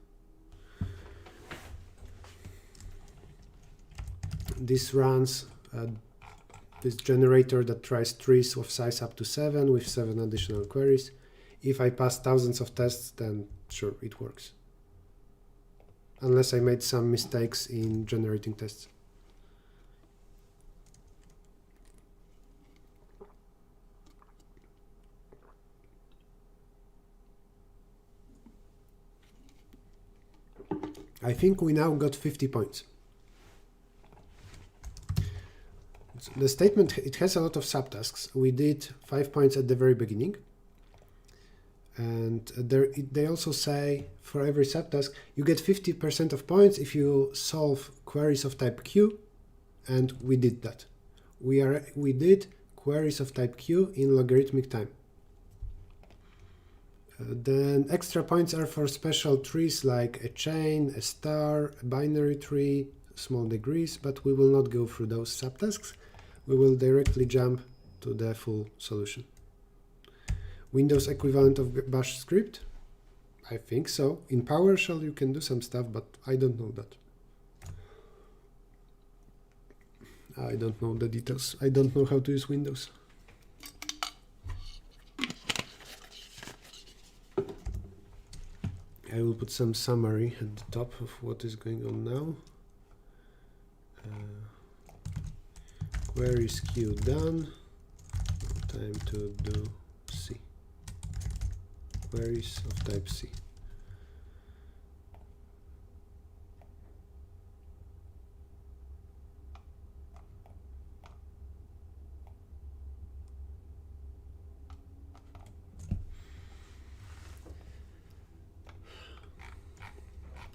This runs this generator that tries trees of size up to 7 with 7 additional queries. If I pass thousands of tests, then sure, it works. Unless I made some mistakes in generating tests. I think we now got 50 points. So the statement, it has a lot of subtasks. We did 5 points at the very beginning. And they also say for every subtask, you get 50% of points if you solve queries of type Q. And we did that. We did queries of type Q in logarithmic time. Then extra points are for special trees like a chain, a star, a binary tree, small degrees, but we will not go through those subtasks. We will directly jump to the full solution. Windows equivalent of bash script? I think so. In PowerShell you can do some stuff, but I don't know that. I don't know the details. I don't know how to use Windows. I will put some summary at the top of what is going on now. Queries Q done. Time to do C. Queries of type C.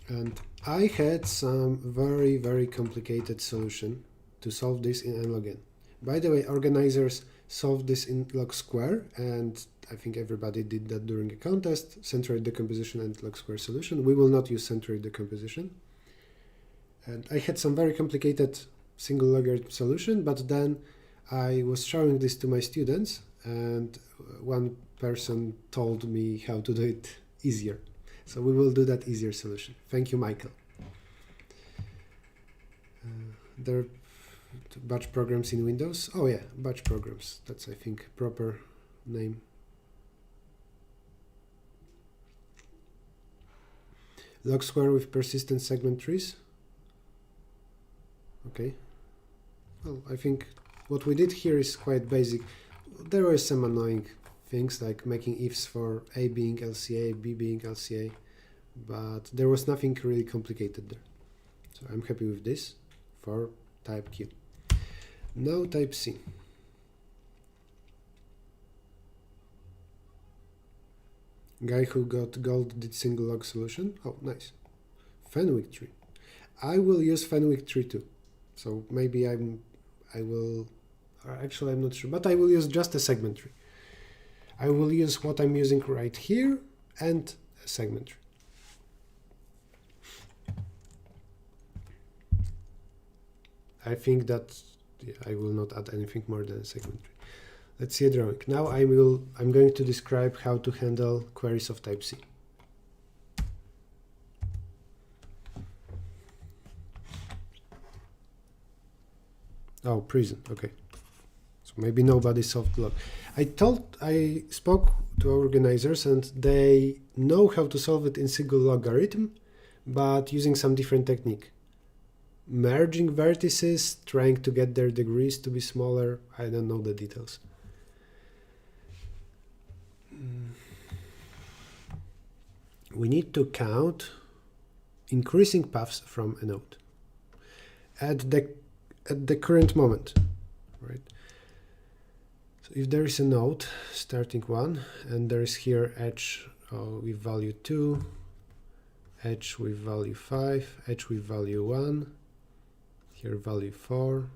And I had some very, very complicated solution to solve this in nlogn. By the way, organizers solved this in log square, and I think everybody did that during a contest, centroid decomposition and log square solution. We will not use centroid decomposition. And I had some very complicated single logarithm solution, but then I was showing this to my students, and one person told me how to do it easier. So we will do that easier solution. Thank you, Michael. There are batch programs in Windows. Oh yeah, batch programs. That's, I think, proper name. Log square with persistent segment trees. Okay. Well, I think what we did here is quite basic. There were some annoying things like making ifs for A being LCA, B being LCA, but there was nothing really complicated there. So I'm happy with this for type Q. Now type C. Guy who got gold did single log solution. Oh, nice. Fenwick tree. I will use Fenwick tree too. So maybe I will, or actually I'm not sure, but I will use just a segment tree. I will use what I'm using right here and a segment tree. I think that I will not add anything more than a segment tree. Let's see a drawing. Now I'm going to describe how to handle queries of type C. Oh, prison. Okay. So maybe nobody solved the log. I spoke to organizers and they know how to solve it in single logarithm, but using some different technique. Merging vertices, trying to get their degrees to be smaller. I don't know the details. We need to count increasing paths from a node at the current moment, right? So if there is a node starting 1 and there is here edge with value 2, edge with value 5, edge with value 1, here value 4,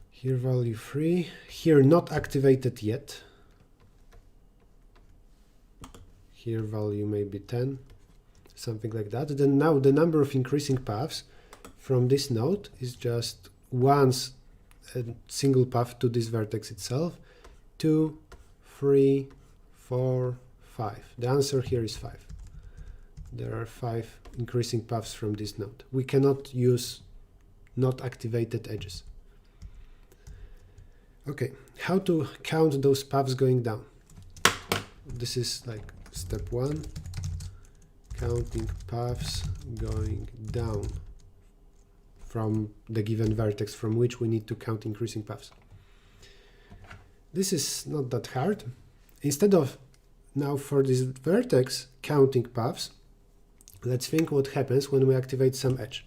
here value 3, here not activated yet, here value maybe 10, something like that. Then now the number of increasing paths from this node is just once a single path to this vertex itself, 2, 3, 4, 5. The answer here is 5. There are 5 increasing paths from this node. We cannot use not activated edges. Okay, how to count those paths going down? This is like step 1, counting paths going down from the given vertex from which we need to count increasing paths. This is not that hard. Instead of now for this vertex counting paths, let's think what happens when we activate some edge.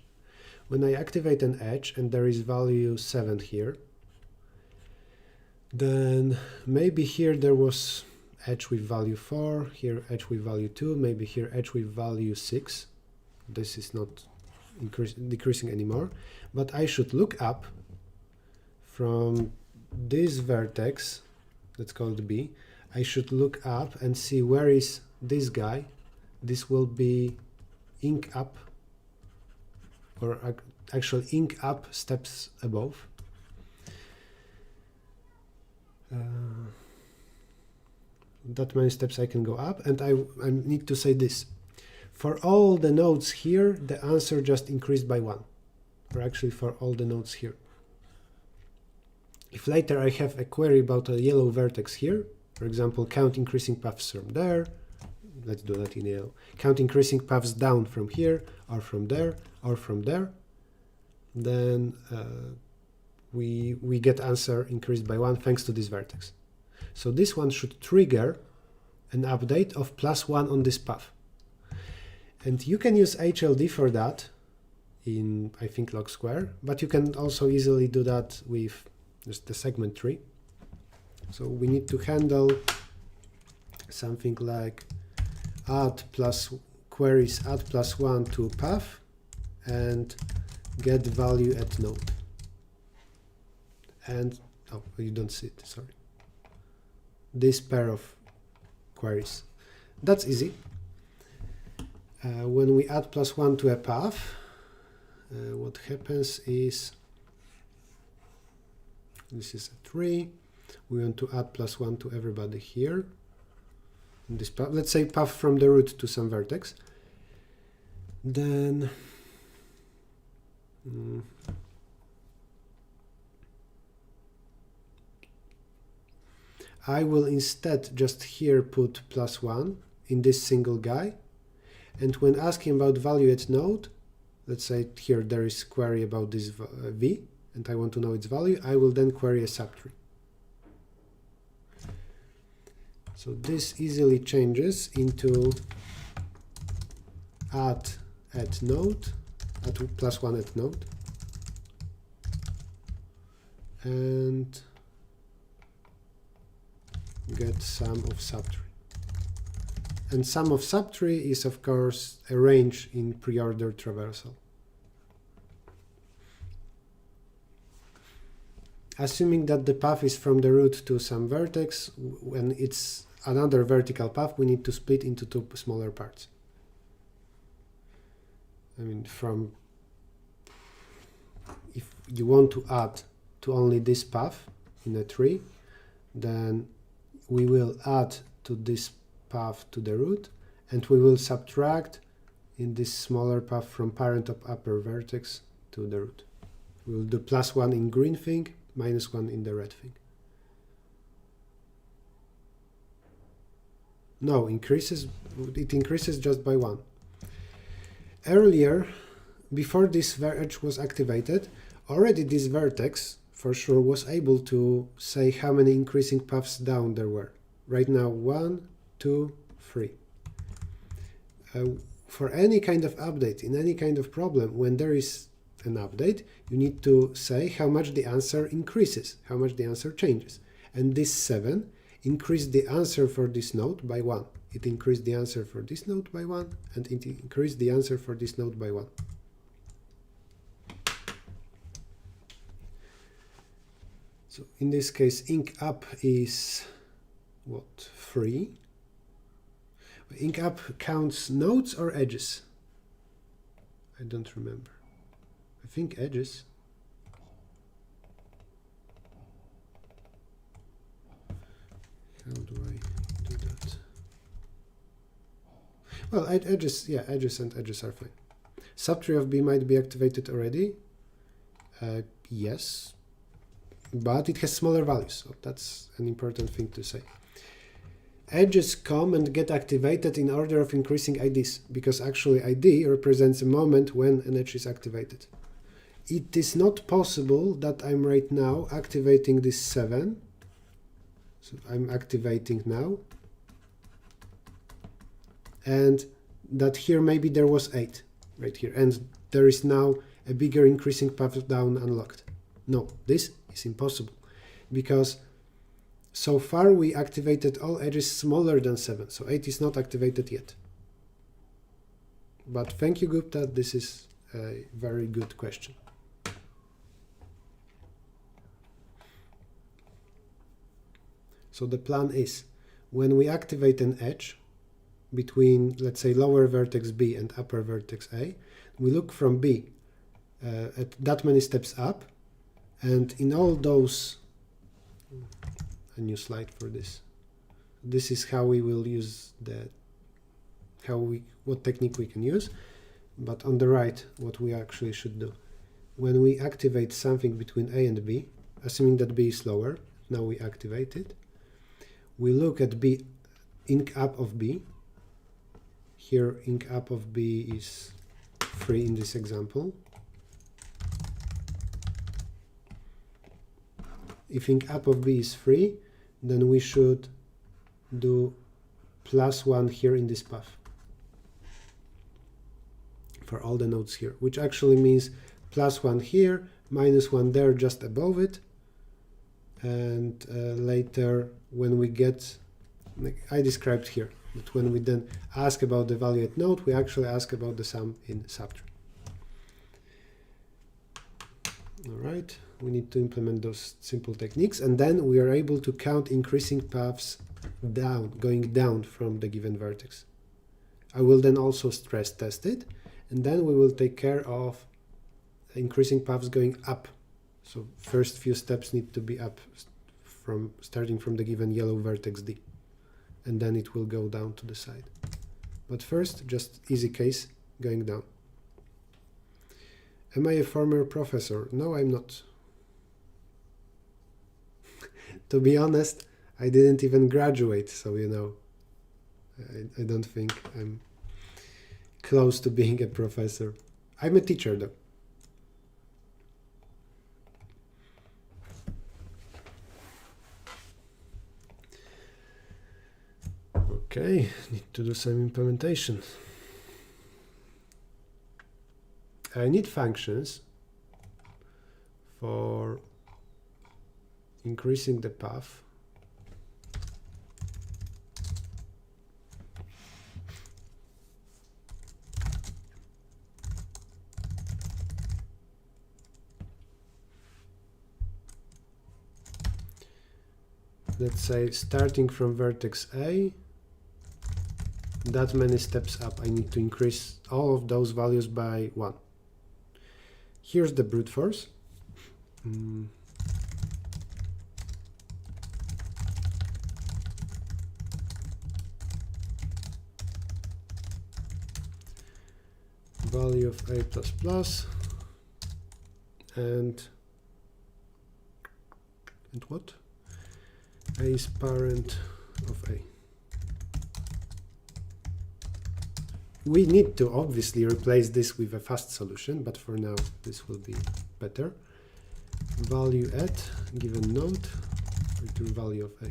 When I activate an edge and there is value 7 here, then maybe here there was edge with value 4, here edge with value 2, maybe here edge with value 6. This is not decreasing anymore, but I should look up from this vertex, let's call it B. I should look up and see where is this guy. This will be ink up, or actually ink up steps above. That many steps I can go up, and I need to say this. For all the nodes here, the answer just increased by 1, or actually for all the nodes here. If later I have a query about a yellow vertex here, for example, count increasing paths from there, let's do that in yellow, count increasing paths down from here, or from there, or from there, then we get answer increased by 1 thanks to this vertex. So this one should trigger an update of +1 on this path. And you can use HLD for that in, I think, log square, but you can also easily do that with just the segment tree. So we need to handle something like add plus queries add +1 to path and get value at node. And, oh, you don't see it, sorry. This pair of queries. That's easy. When we add +1 to a path, what happens is, this is a tree. We want to add +1 to everybody here. In this path, let's say path from the root to some vertex. Then I will instead just here put +1 in this single guy. And when asking about value at node, let's say here there is query about this v, and I want to know its value, I will then query a subtree. So this easily changes into add at node, add +1 at node, and get sum of subtree. And sum of subtree is, of course, a range in preordered traversal. Assuming that the path is from the root to some vertex, when it's another vertical path, we need to split into 2 smaller parts. I mean, if you want to add to only this path in a tree, then we will add to this path to the root, and we will subtract in this smaller path from parent of upper vertex to the root. We will do +1 in green thing, -1 in the red thing. No, it increases just by 1. Earlier, before this edge was activated, already this vertex for sure was able to say how many increasing paths down there were. Right now 1, 2, 3. For any kind of update, in any kind of problem, when there is an update, you need to say how much the answer increases, how much the answer changes. And this 7 increased the answer for this node by 1. It increased the answer for this node by 1, and it increased the answer for this node by 1. So in this case, ink up is what, 3? Ink up counts nodes or edges? I don't remember. I think edges. How do I do that? Well, edges, yeah, edges and edges are fine. Subtree of B might be activated already. Yes, but it has smaller values, so that's an important thing to say. Edges come and get activated in order of increasing IDs, because actually ID represents a moment when an edge is activated. It is not possible that I'm right now activating this 7. So I'm activating now. And that here maybe there was 8 right here. And there is now a bigger increasing path down unlocked. No, this is impossible, because so far we activated all edges smaller than 7, so 8 is not activated yet. But thank you, Gupta, this is a very good question. So the plan is, when we activate an edge between, let's say, lower vertex B and upper vertex A, we look from B at that many steps up, and in all those, a new slide for this. This is how we will use what technique we can use, but on the right, what we actually should do. When we activate something between A and B, assuming that B is lower, now we activate it. We look at B, ink up of B. Here, ink up of B is 3 in this example. If ink up of B is 3, then we should do +1 here in this path for all the nodes here, which actually means +1 here, -1 there just above it, and later when we get, like I described here, but when we then ask about the value at node, we actually ask about the sum in subtree. All right, we need to implement those simple techniques, and then we are able to count increasing paths down, going down from the given vertex. I will then also stress test it, and then we will take care of increasing paths going up. So first few steps need to be up, from starting from the given yellow vertex D, and then it will go down to the side. But first, just easy case, going down. Am I a former professor? No, I'm not. To be honest, I didn't even graduate, so you know, I don't think I'm close to being a professor. I'm a teacher though. Okay, need to do some implementation. I need functions for increasing the path. Let's say starting from vertex A, that many steps up, I need to increase all of those values by 1. Here's the brute force. Value of A++ and what? A is parent of A. We need to obviously replace this with a fast solution, but for now this will be better. Value at given node, return value of A.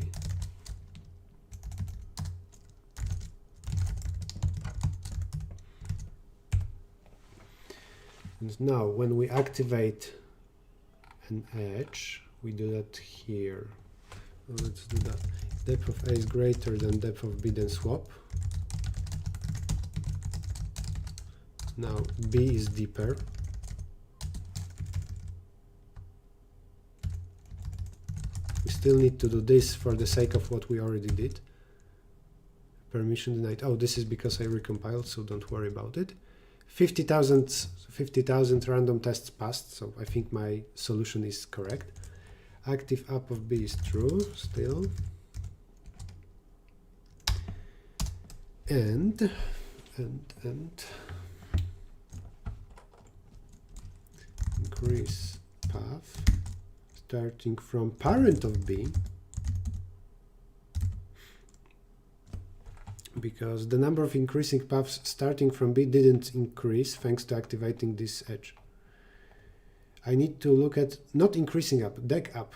And now when we activate an edge, we do that here. Let's do that. Depth of A is greater than depth of B, then swap. Now B is deeper. We still need to do this for the sake of what we already did. Permission denied. Oh, this is because I recompiled, so don't worry about it. 50,000 random tests passed, so I think my solution is correct. Active app of B is true still. And increase path starting from parent of B, because the number of increasing paths starting from B didn't increase thanks to activating this edge. I need to look at not increasing up, deck up,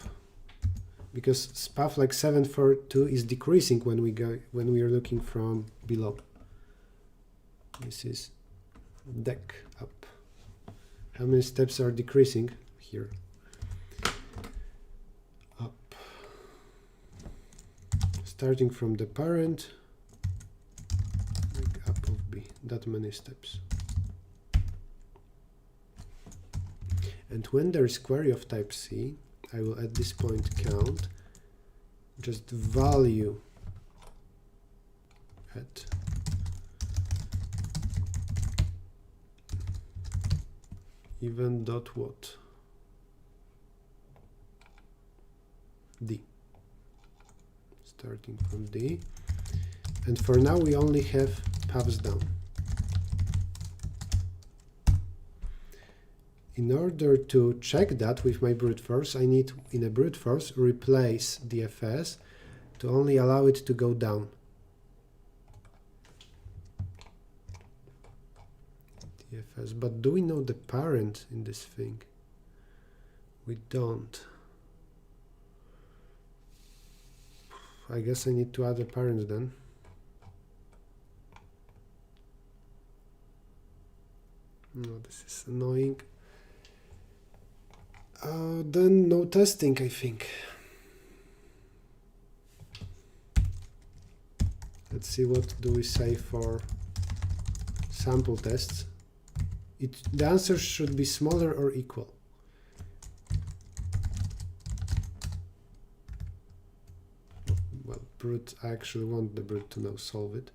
because path like 742 is decreasing when we are looking from below. This is deck up. How many steps are decreasing here? Up. Starting from the parent, deck up of B. That many steps. And when there is query of type C, I will at this point count just value at even dot what D, starting from D, and for now we only have paths down. In order to check that with my brute force, I need in a brute force replace DFS to only allow it to go down. DFS, but do we know the parent in this thing? We don't. I guess I need to add a parent then. No, this is annoying. Then no testing, I think. Let's see, what do we say for sample tests. The answer should be smaller or equal. Well, brute, I actually want the brute to now solve it.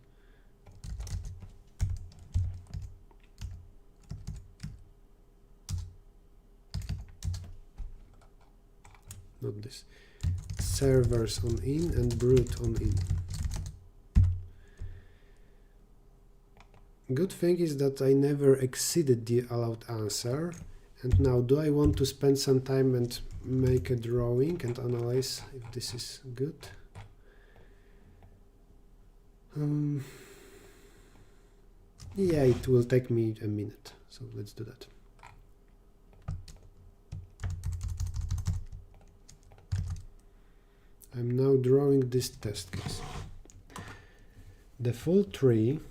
Not this. Servers on in and brute on in. Good thing is that I never exceeded the allowed answer. And now, do I want to spend some time and make a drawing and analyze if this is good? Yeah, it will take me a minute, so let's do that. I'm now drawing this test case. The full tree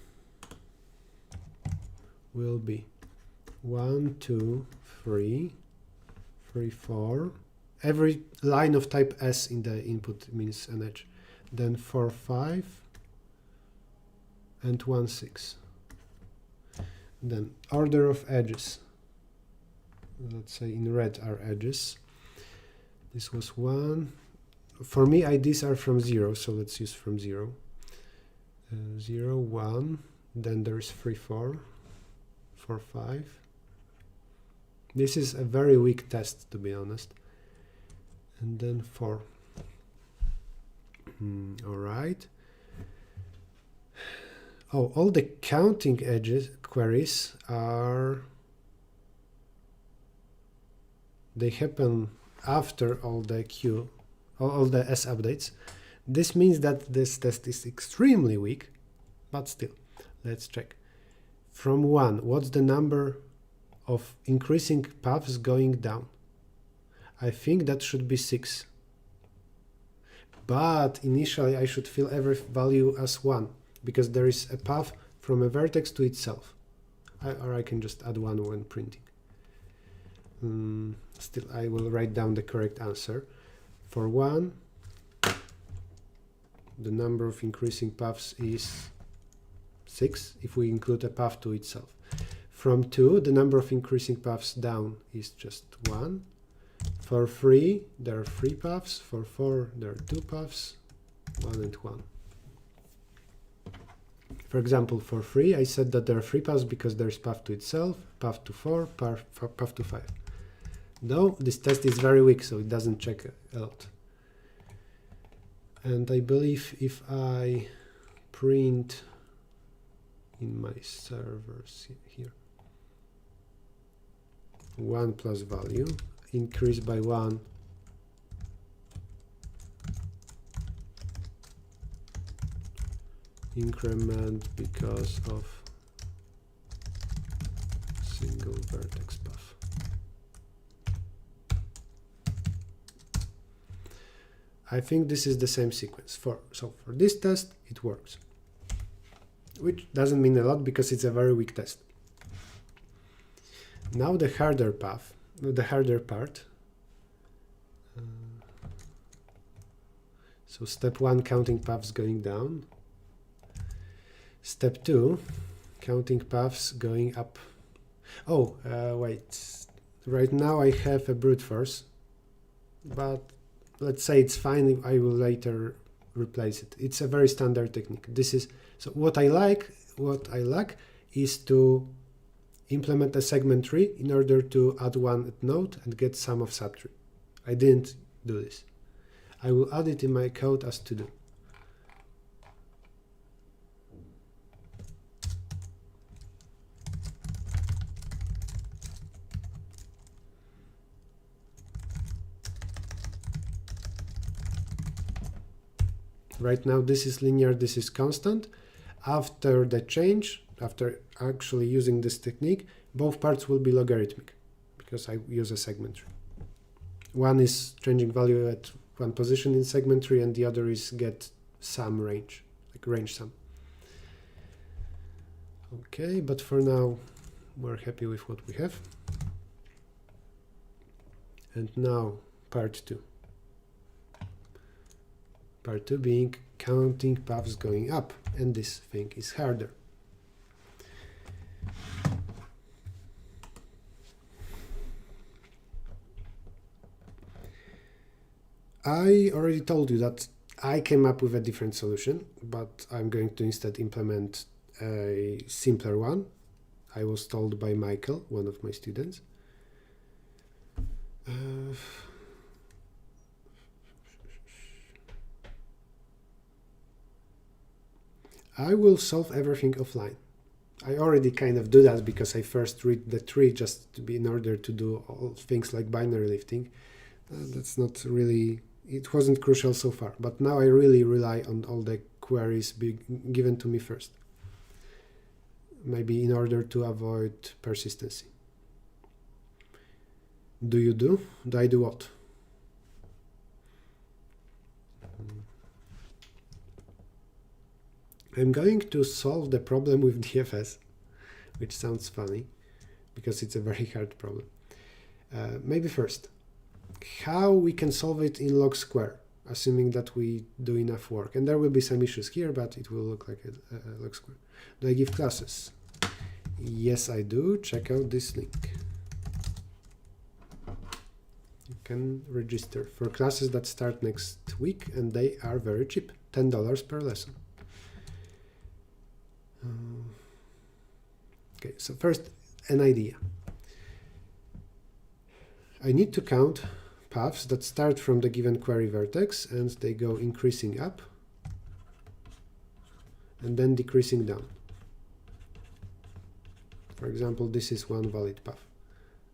will be 1, 2, 3, 3, 4. Every line of type S in the input means an edge. Then 4, 5, and 1, 6. Then order of edges. Let's say in red are edges. This was 1. For me, IDs are from 0, so let's use from 0. 0, 1, then there's 3, 4, 4, 5. This is a very weak test, to be honest. And then 4. All right. Oh, all the counting edges queries are... They happen after all the Q. All the S updates. This means that this test is extremely weak, but still, let's check. From 1, what's the number of increasing paths going down? I think that should be 6. But initially I should fill every value as 1, because there is a path from a vertex to itself. Or I can just add 1 when printing. Still, I will write down the correct answer. For 1, the number of increasing paths is 6, if we include a path to itself. From 2, the number of increasing paths down is just 1. For 3, there are 3 paths. For 4, there are 2 paths, 1 and 1. For example, for 3, I said that there are 3 paths because there's path to itself, path to 4, path to 5. Though this test is very weak, so it doesn't check a lot. And I believe if I print in my servers here 1 plus value, increase by 1, increment because of single vertex path. I think this is the same sequence. So for this test, it works. Which doesn't mean a lot because it's a very weak test. Now the harder path, the harder part. So step 1, counting paths going down. Step 2, counting paths going up. Oh, wait. Right now I have a brute force, but let's say it's fine. I will later replace it. It's a very standard technique. This is so what I lack is to implement a segment tree in order to add one node and get sum of subtree. I didn't do this. I will add it in my code as to do. Right now this is linear, this is constant. After the change, after actually using this technique, both parts will be logarithmic because I use a segment tree. One is changing value at one position in segment tree and the other is get sum range, like range sum. Okay, but for now we're happy with what we have. And now part 2. Part 2 being counting paths going up, and this thing is harder. I already told you that I came up with a different solution, but I'm going to instead implement a simpler one. I was told by Michael, one of my students. I will solve everything offline. I already kind of do that because I first read the tree just to be in order to do all things like binary lifting. That's not really, it wasn't crucial so far, but now I really rely on all the queries being given to me first. Maybe in order to avoid persistency. Do you do? Do I do what? I'm going to solve the problem with DFS, which sounds funny because it's a very hard problem. Maybe first, how we can solve it in log square, assuming that we do enough work. And there will be some issues here, but it will look like a log square. Do I give classes? Yes, I do. Check out this link. You can register for classes that start next week, and they are very cheap, $10 per lesson. Okay, so first, an idea. I need to count paths that start from the given query vertex and they go increasing up and then decreasing down. For example, this is one valid path.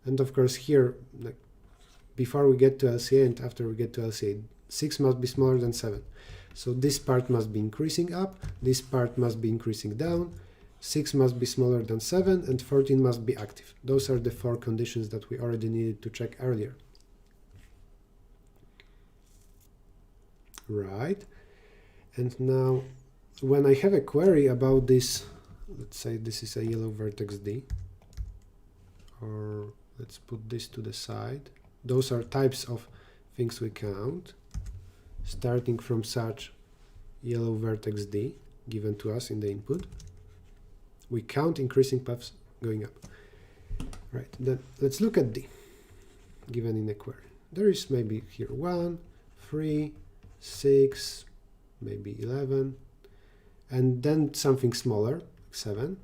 And of course here, like, before we get to LCA and after we get to LCA, 6 must be smaller than 7. So this part must be increasing up, this part must be increasing down, 6 must be smaller than 7, and 14 must be active. Those are the 4 conditions that we already needed to check earlier. Right. And now, when I have a query about this, let's say this is a yellow vertex D, or let's put this to the side. Those are types of things we count, starting from such yellow vertex D given to us in the input. We count increasing paths going up. Right, then let's look at D given in a query. There is maybe here 1, 3, 6, maybe 11. and then something smaller, 7.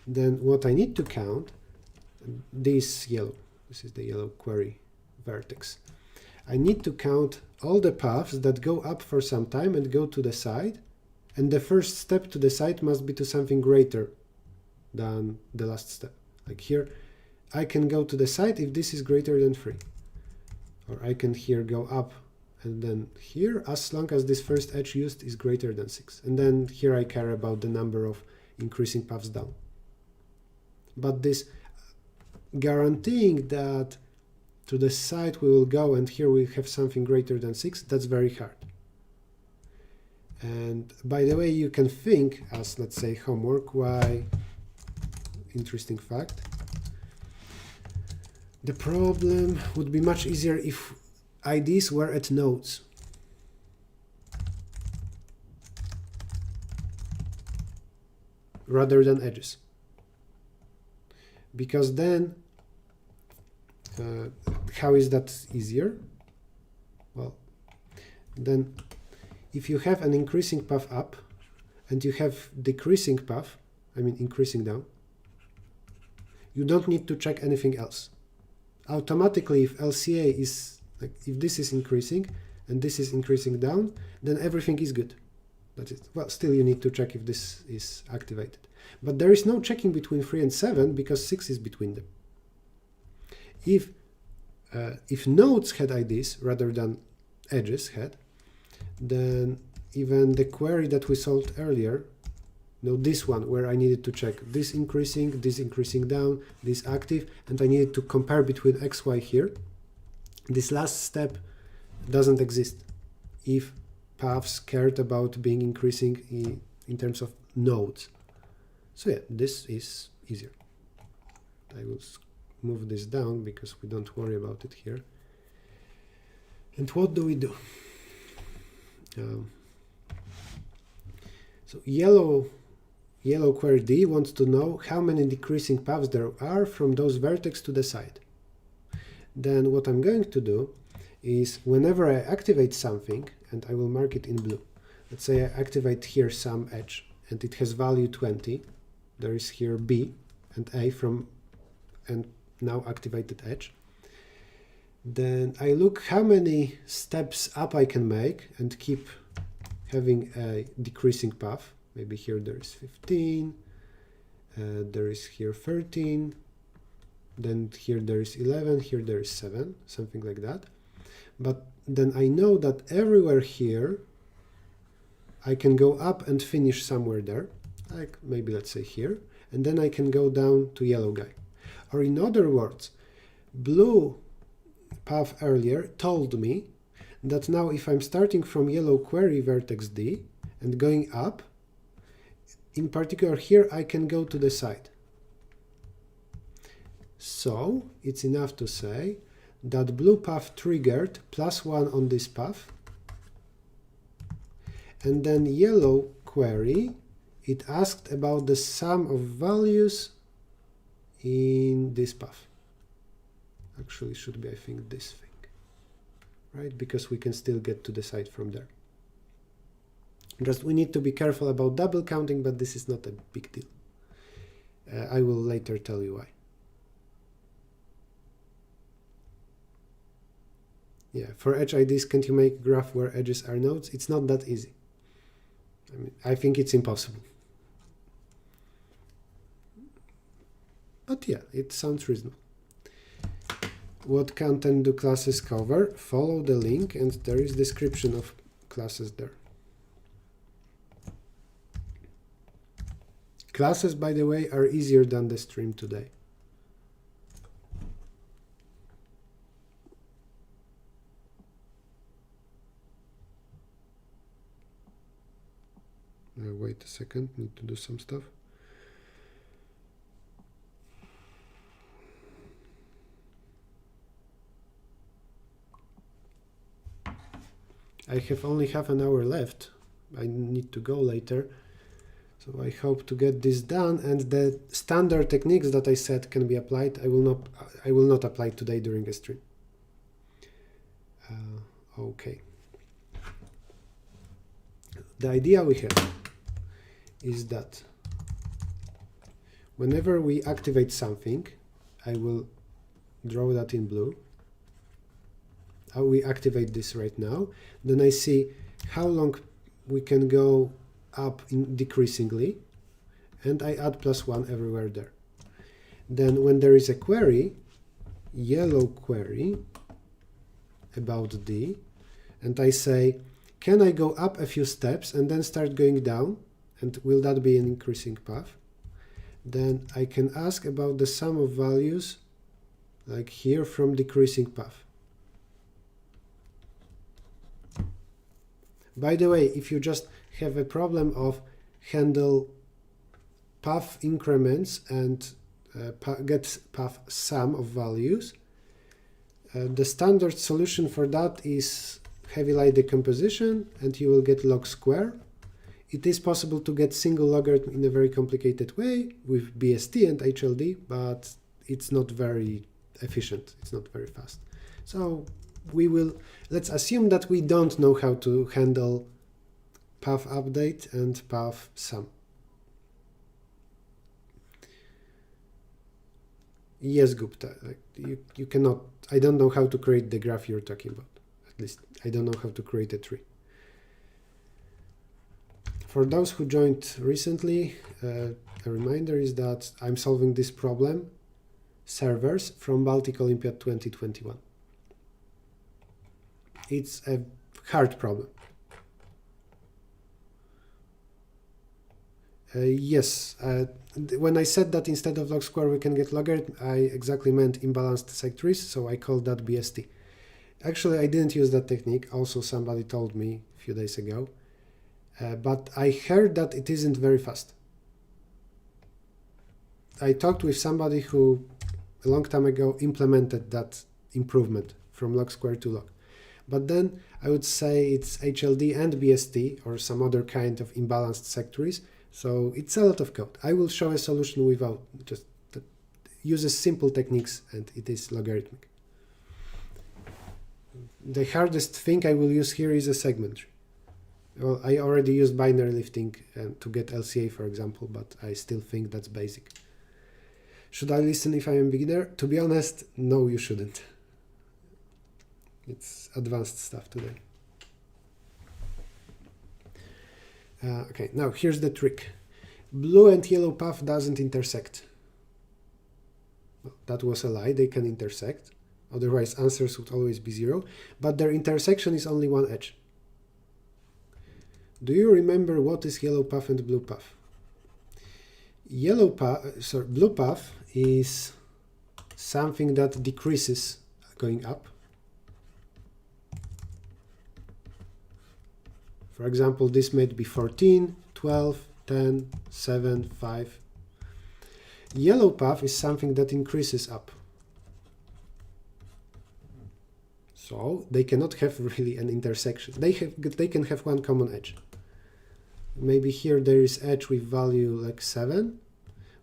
Then what I need to count, this yellow, this is the yellow query vertex. I need to count all the paths that go up for some time and go to the side, and the first step to the side must be to something greater than the last step. Like here, I can go to the side if this is greater than 3. Or I can here go up and then here, as long as this first edge used is greater than 6. And then here I care about the number of increasing paths down. But this guaranteeing that to the side we will go and here we have something greater than 6, that's very hard. And by the way, you can think as, let's say, homework, why, interesting fact, the problem would be much easier if IDs were at nodes. Rather than edges. Because then, how is that easier? Well, then if you have an increasing path up and you have decreasing path, I mean increasing down, you don't need to check anything else. Automatically, if LCA is, like, if this is increasing and this is increasing down, then everything is good. That's it. Well, still you need to check if this is activated. But there is no checking between 3 and 7 because 6 is between them. If nodes had IDs rather than edges had, then even the query that we solved earlier, this one where I needed to check this increasing down, this active, and I needed to compare between x, y here, this last step doesn't exist if paths cared about being increasing in terms of nodes. So yeah, this is easier. I will move this down because we don't worry about it here. And what do we do? So yellow query D wants to know how many decreasing paths there are from those vertex to the side. Then what I'm going to do is whenever I activate something, and I will mark it in blue. Let's say I activate here some edge and it has value 20. There is here B and A from and now activated edge. Then I look how many steps up I can make and keep having a decreasing path. Maybe here there is 15, there is here 13, then here there is 11, here there is 7, something like that. But then I know that everywhere here I can go up and finish somewhere there, like maybe let's say here, and then I can go down to yellow guy. Or in other words, blue path earlier told me that now if I'm starting from yellow query vertex D and going up, in particular here I can go to the side. So it's enough to say that blue path triggered +1 on this path, and then yellow query, it asked about the sum of values in this path. Actually it should be, I think, this thing, right? Because we can still get to the side from there. Just we need to be careful about double counting, but this is not a big deal. I will later tell you why. Yeah, for edge IDs, can't you make a graph where edges are nodes? It's not that easy. I mean, I think it's impossible. But yeah, it sounds reasonable. What content do classes cover? Follow the link and there is description of classes there. Classes, by the way, are easier than the stream today. Wait a second, need to do some stuff. I have only half an hour left. I need to go later. So I hope to get this done, and the standard techniques that I said can be applied. I will not apply today during a stream. Okay. The idea we have is that whenever we activate something, I will draw that in blue. We activate this right now. Then I see how long we can go up decreasingly, and I add +1 everywhere there. Then when there is a query, yellow query about D, and I say, can I go up a few steps and then start going down? And will that be an increasing path? Then I can ask about the sum of values, like here, from decreasing path. By the way, if you just have a problem of handle path increments and get path sum of values, the standard solution for that is heavy light decomposition, and you will get log square. It is possible to get single logarithm in a very complicated way with BST and HLD, but it's not very efficient. It's not very fast. So let's assume that we don't know how to handle path update and path sum. Yes, Gupta, you cannot, I don't know how to create the graph you're talking about. At least I don't know how to create a tree. For those who joined recently, a reminder is that I'm solving this problem, servers, from Baltic Olympiad 2021. It's a hard problem. Yes, when I said that instead of log square we can get logarithm, I exactly meant imbalanced sectors, so I called that BST. Actually, I didn't use that technique, also somebody told me a few days ago, but I heard that it isn't very fast. I talked with somebody who a long time ago implemented that improvement from log square to log. But then I would say it's HLD and BST or some other kind of imbalanced sectors. So it's a lot of code. I will show a solution without, just uses simple techniques, and it is logarithmic. The hardest thing I will use here is a segment tree. Well, I already used binary lifting to get LCA, for example, but I still think that's basic. Should I listen if I am a beginner? To be honest, no, you shouldn't. It's advanced stuff today. Okay, now here's the trick. Blue and yellow path doesn't intersect. Well, that was a lie, they can intersect. Otherwise answers would always be 0. But their intersection is only one edge. Do you remember what is yellow path and blue path? Blue path is something that decreases going up. For example, this might be 14, 12, 10, 7, 5. Yellow path is something that increases up. So they cannot have really an intersection. They can have one common edge. Maybe here there is edge with value like 7,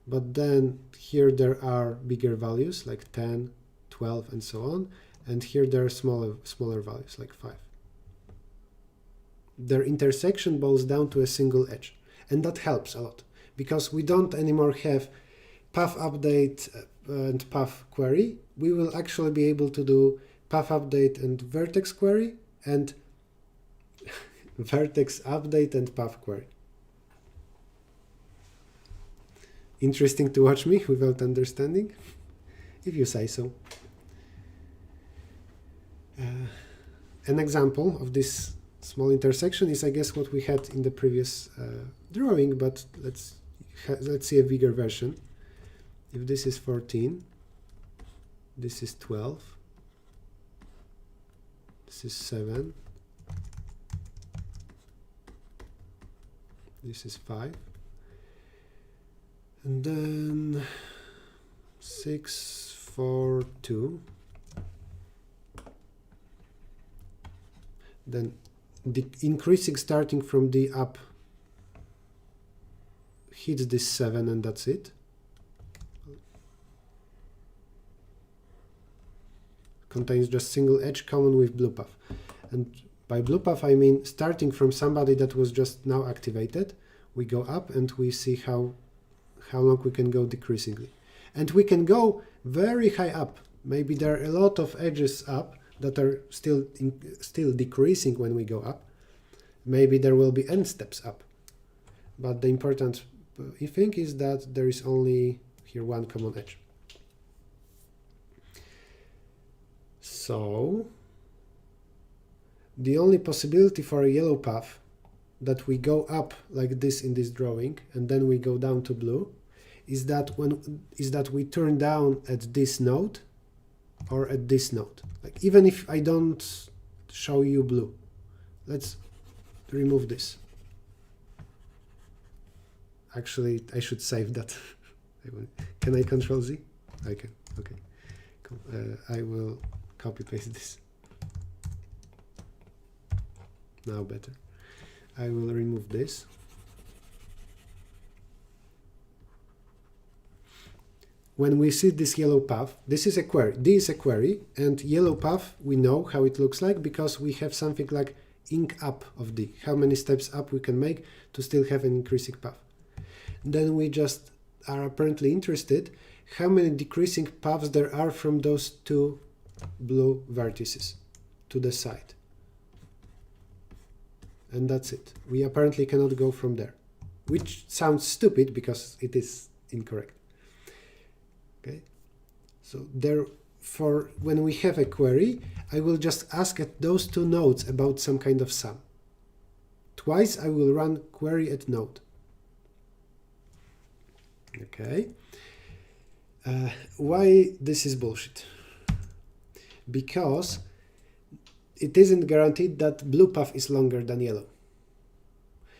but then here there are bigger values like 10, 12, and so on. And here there are smaller values like 5. Their intersection boils down to a single edge. And that helps a lot, because we don't anymore have path update and path query. We will actually be able to do path update and vertex query, and vertex update and path query. Interesting to watch me without understanding, if you say so. An example of this small intersection is, I guess, what we had in the previous drawing, but let's see a bigger version. If this is 14, this is 12, this is 7, this is 5, and then 6, 4, 2. Then the increasing starting from the up hits this 7, and that's it. Contains just single edge common with blue path. And by blue path I mean starting from somebody that was just now activated, we go up and we see how long we can go decreasingly. And we can go very high up. Maybe there are a lot of edges up that are still decreasing when we go up. Maybe there will be n steps up. But the important thing is that there is only here one common edge. So the only possibility for a yellow path that we go up like this in this drawing and then we go down to blue is that we turn down at this node or at this node. Like even if I don't show you blue, let's remove this. Actually, I should save that. Can I Control Z? I can. Okay. Cool. I will copy paste this. Now better. I will remove this. When we see this yellow path, this is a query. D is a query, and yellow path, we know how it looks like because we have something like inc up of D, how many steps up we can make to still have an increasing path. Then we just are apparently interested how many decreasing paths there are from those two blue vertices to the side. And that's it. We apparently cannot go from there, which sounds stupid because it is incorrect. Okay, so therefore, when we have a query, I will just ask at those two nodes about some kind of sum. Twice I will run query at node. Okay. Why this is bullshit? Because it isn't guaranteed that blue path is longer than yellow.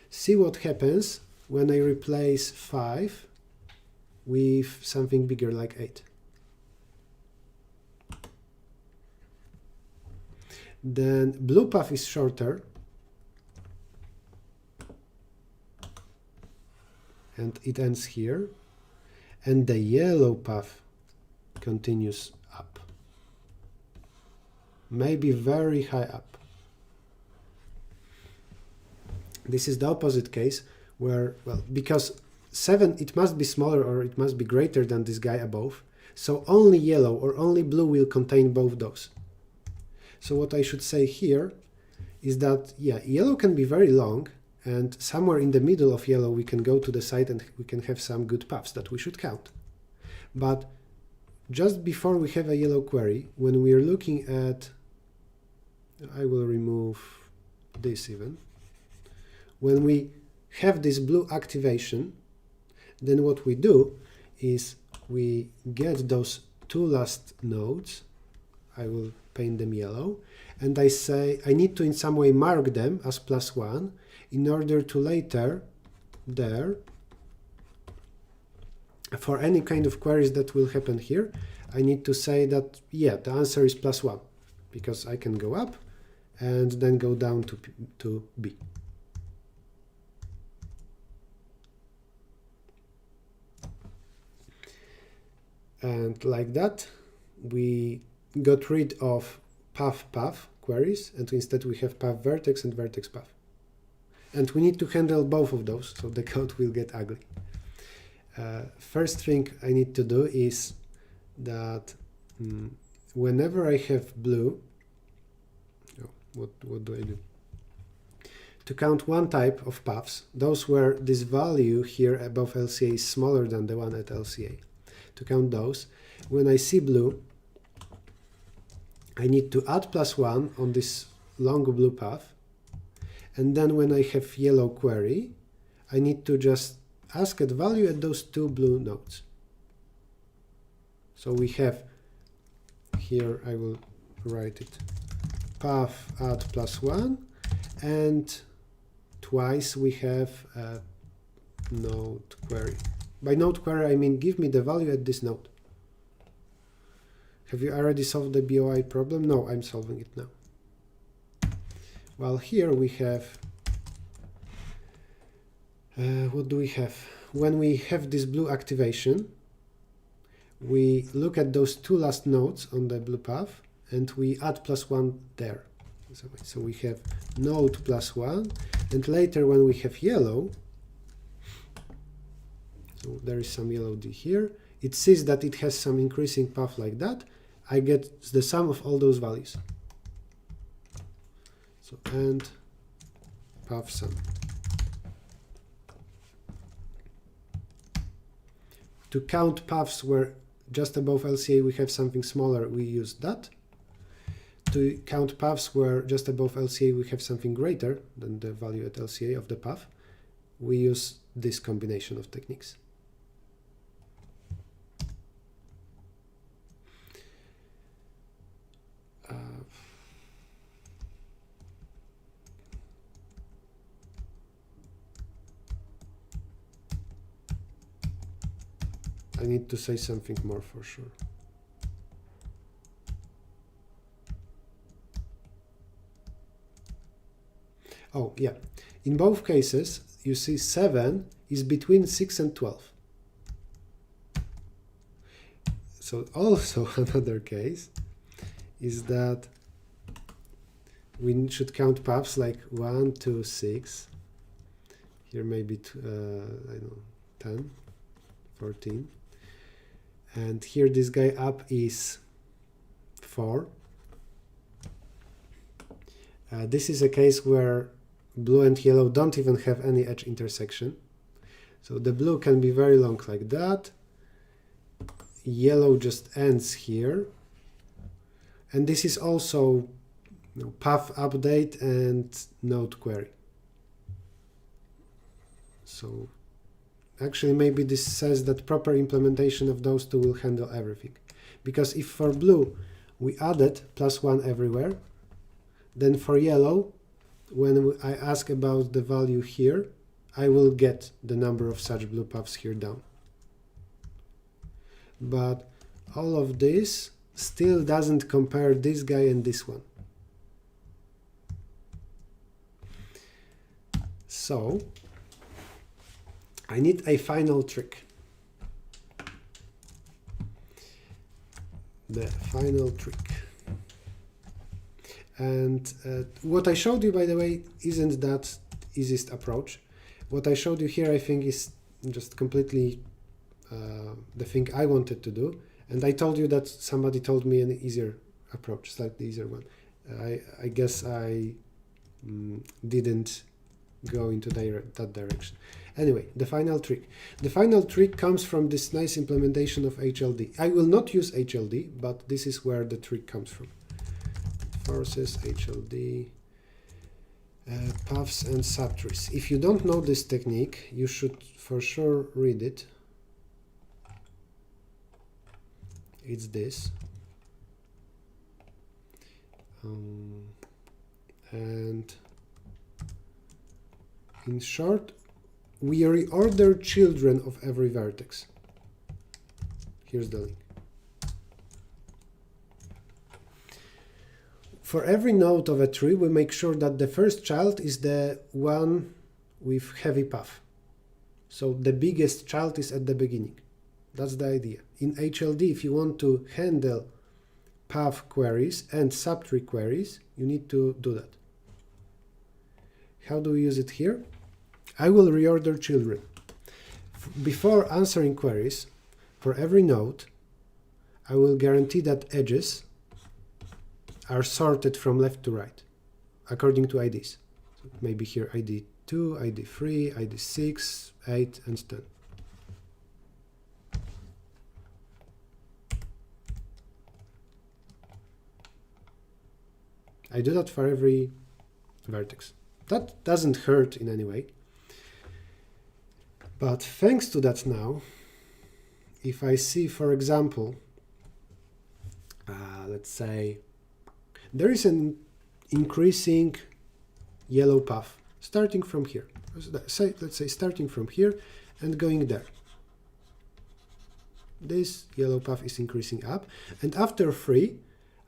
See what happens when I replace 5 with something bigger like 8. Then blue path is shorter and it ends here, and the yellow path continues up, maybe very high up. This is the opposite case where, well, because 7, it must be smaller or it must be greater than this guy above, so only yellow or only blue will contain both those. So what I should say here is that, yeah, yellow can be very long, and somewhere in the middle of yellow we can go to the side and we can have some good paths that we should count. But just before we have a yellow query, when we are looking at, I will remove this even, when we have this blue activation, then what we do is we get those two last nodes, I will paint them yellow, and I say I need to in some way mark them as +1 in order to later there, for any kind of queries that will happen here, I need to say that, yeah, the answer is +1, because I can go up and then go down to B. And like that, we got rid of path queries, and instead we have path vertex and vertex path. And we need to handle both of those, so the code will get ugly. First thing I need to do is that whenever I have blue, what do I do? To count one type of paths, those where this value here above LCA is smaller than the one at LCA. To count those, when I see blue, I need to add +1 on this long blue path, and then when I have yellow query, I need to just ask at value at those two blue nodes. So we have here, I will write it, path add +1, and twice we have a node query. By node query, I mean give me the value at this node. Have you already solved the BOI problem? No, I'm solving it now. Well, here we have, what do we have? When we have this blue activation, we look at those two last nodes on the blue path, and we add +1 there. So we have node +1, and later when we have yellow, So there is some yellow D here. It sees that it has some increasing path like that. I get the sum of all those values. So and path sum. To count paths where just above LCA we have something smaller, we use that. To count paths where just above LCA we have something greater than the value at LCA of the path, we use this combination of techniques. I need to say something more for sure. Oh, yeah. In both cases, you see 7 is between 6 and 12. So also another case is that we should count paths like 1, 2, 6. Here maybe I don't know, 10, 14. And here this guy up is 4. This is a case where blue and yellow don't even have any edge intersection. So the blue can be very long like that. Yellow just ends here. And this is also path update and node query. So actually maybe this says that proper implementation of those two will handle everything. Because if for blue we added +1 everywhere, then for yellow, when I ask about the value here, I will get the number of such blue paths here down. But all of this still doesn't compare this guy and this one. So I need a final trick. The final trick. And what I showed you, by the way, isn't that easiest approach. What I showed you here, I think, is just completely the thing I wanted to do. And I told you that somebody told me an easier approach, slightly easier one. I guess I didn't go into that direction. Anyway, the final trick. The final trick comes from this nice implementation of HLD. I will not use HLD, but this is where the trick comes from. Forces, HLD, paths and subtrees. If you don't know this technique, you should for sure read it. It's this. And in short, we reorder children of every vertex. Here's the link. For every node of a tree, we make sure that the first child is the one with heavy path. So the biggest child is at the beginning. That's the idea. In HLD, if you want to handle path queries and subtree queries, you need to do that. How do we use it here? I will reorder children. Before answering queries, for every node, I will guarantee that edges are sorted from left to right, according to IDs. So maybe here ID 2, ID 3, ID 6, 8, and 10. I do that for every vertex. That doesn't hurt in any way. But thanks to that now, if I see, for example, let's say, there is an increasing yellow path starting from here. Let's say starting from here and going there. This yellow path is increasing up. And after 3,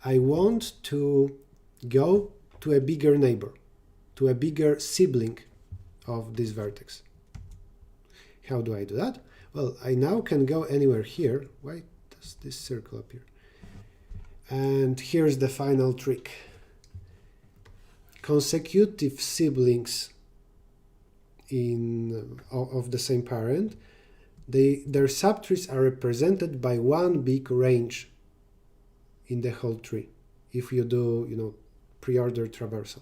I want to go to a bigger neighbor, to a bigger sibling of this vertex. How do I do that? Well, I now can go anywhere here. Why does this circle appear? And here's the final trick. Consecutive siblings of the same parent their subtrees are represented by one big range in the whole tree if you do, pre-order traversal.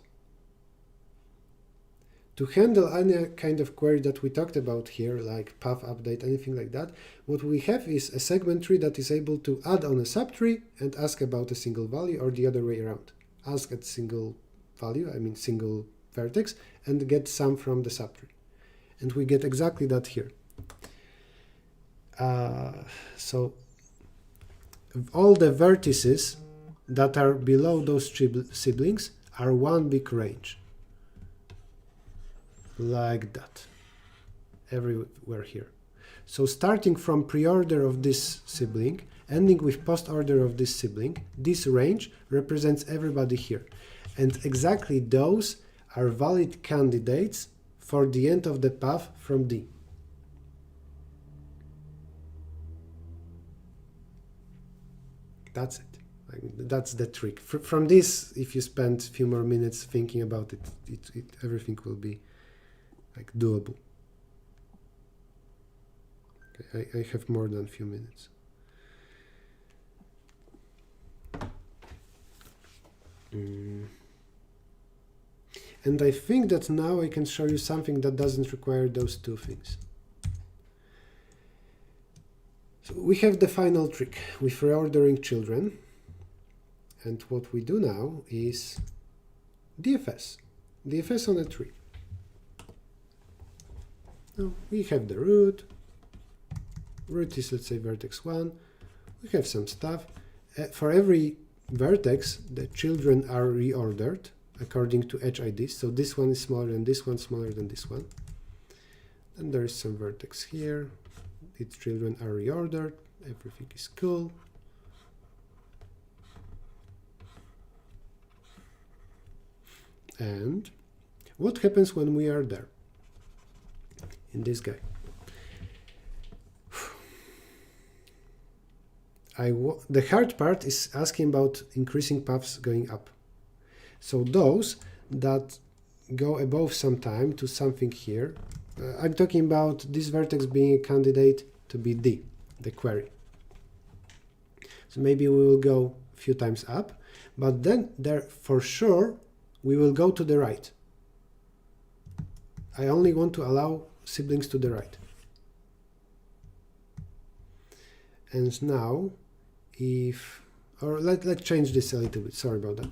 To handle any kind of query that we talked about here, like path update, anything like that, what we have is a segment tree that is able to add on a subtree and ask about a single value, or the other way around. Ask at single value, I mean single vertex, and get some from the subtree. And we get exactly that here. So all the vertices that are below those siblings are one big range. Like that, everywhere here. So starting from pre-order of this sibling, ending with post-order of this sibling, this range represents everybody here. And exactly those are valid candidates for the end of the path from D. That's it. That's the trick. From this, if you spend a few more minutes thinking about it, everything will be like doable. Okay, I have more than a few minutes. And I think that now I can show you something that doesn't require those two things. So we have the final trick with reordering children. And what we do now is DFS on a tree. Now we have the root. Root is, let's say, vertex 1. We have some stuff. For every vertex, the children are reordered according to edge IDs. So this one is smaller than this one, smaller than this one. And there is some vertex here. Its children are reordered. Everything is cool. And what happens when we are there? In this guy. The hard part is asking about increasing paths going up. So those that go above some time to something here, I'm talking about this vertex being a candidate to be D, the query. So maybe we will go a few times up, but then there for sure we will go to the right. I only want to allow siblings to the right. And now let's change this a little bit, sorry about that.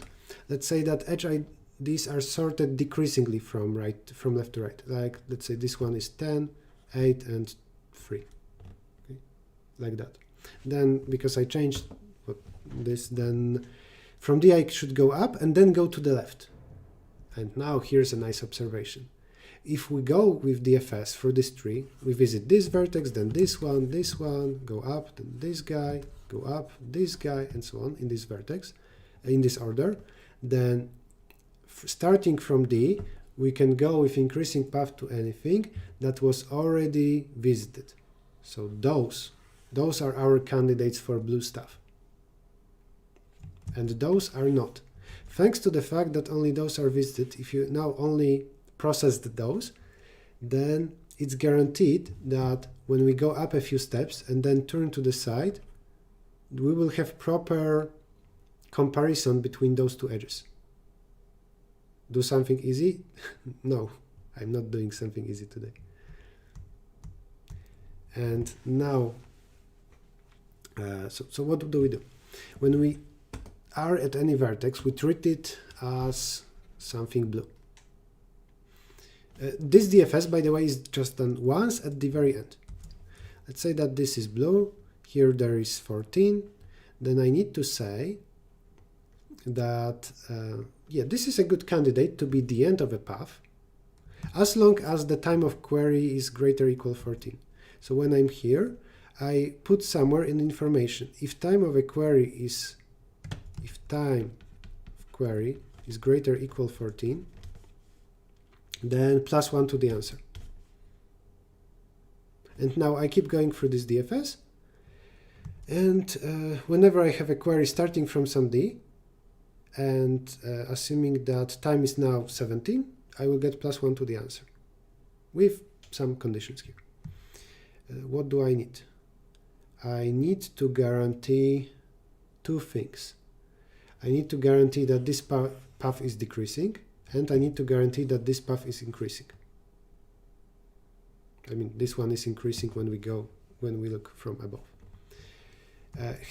Let's say that edge IDs are sorted decreasingly from left to right. Like, let's say this one is 10, 8, and 3. Okay? Like that. Then, because I changed this, then from D I should go up and then go to the left. And now here's a nice observation. If we go with DFS for this tree, we visit this vertex, then this one, go up, then this guy, go up, this guy, and so on in this vertex, in this order. Then starting from D, we can go with increasing path to anything that was already visited. So those are our candidates for blue stuff. And those are not. Thanks to the fact that only those are visited, if you now only processed those, then it's guaranteed that when we go up a few steps and then turn to the side, we will have proper comparison between those two edges. Do something easy? No, I'm not doing something easy today. And now, so what do we do? When we are at any vertex, we treat it as something blue. This DFS, by the way, is just done once at the very end. Let's say that this is blue, here there is 14, then I need to say that, yeah, this is a good candidate to be the end of a path, as long as the time of query is greater or equal 14. So when I'm here, I put somewhere in information, if time of query is greater or equal 14, then +1 to the answer. And now I keep going through this DFS, and whenever I have a query starting from some D, and assuming that time is now 17, I will get +1 to the answer, with some conditions here. what do I need? I need to guarantee two things. I need to guarantee that this path is decreasing, and I need to guarantee that this path is increasing. I mean, this one is increasing when we look from above.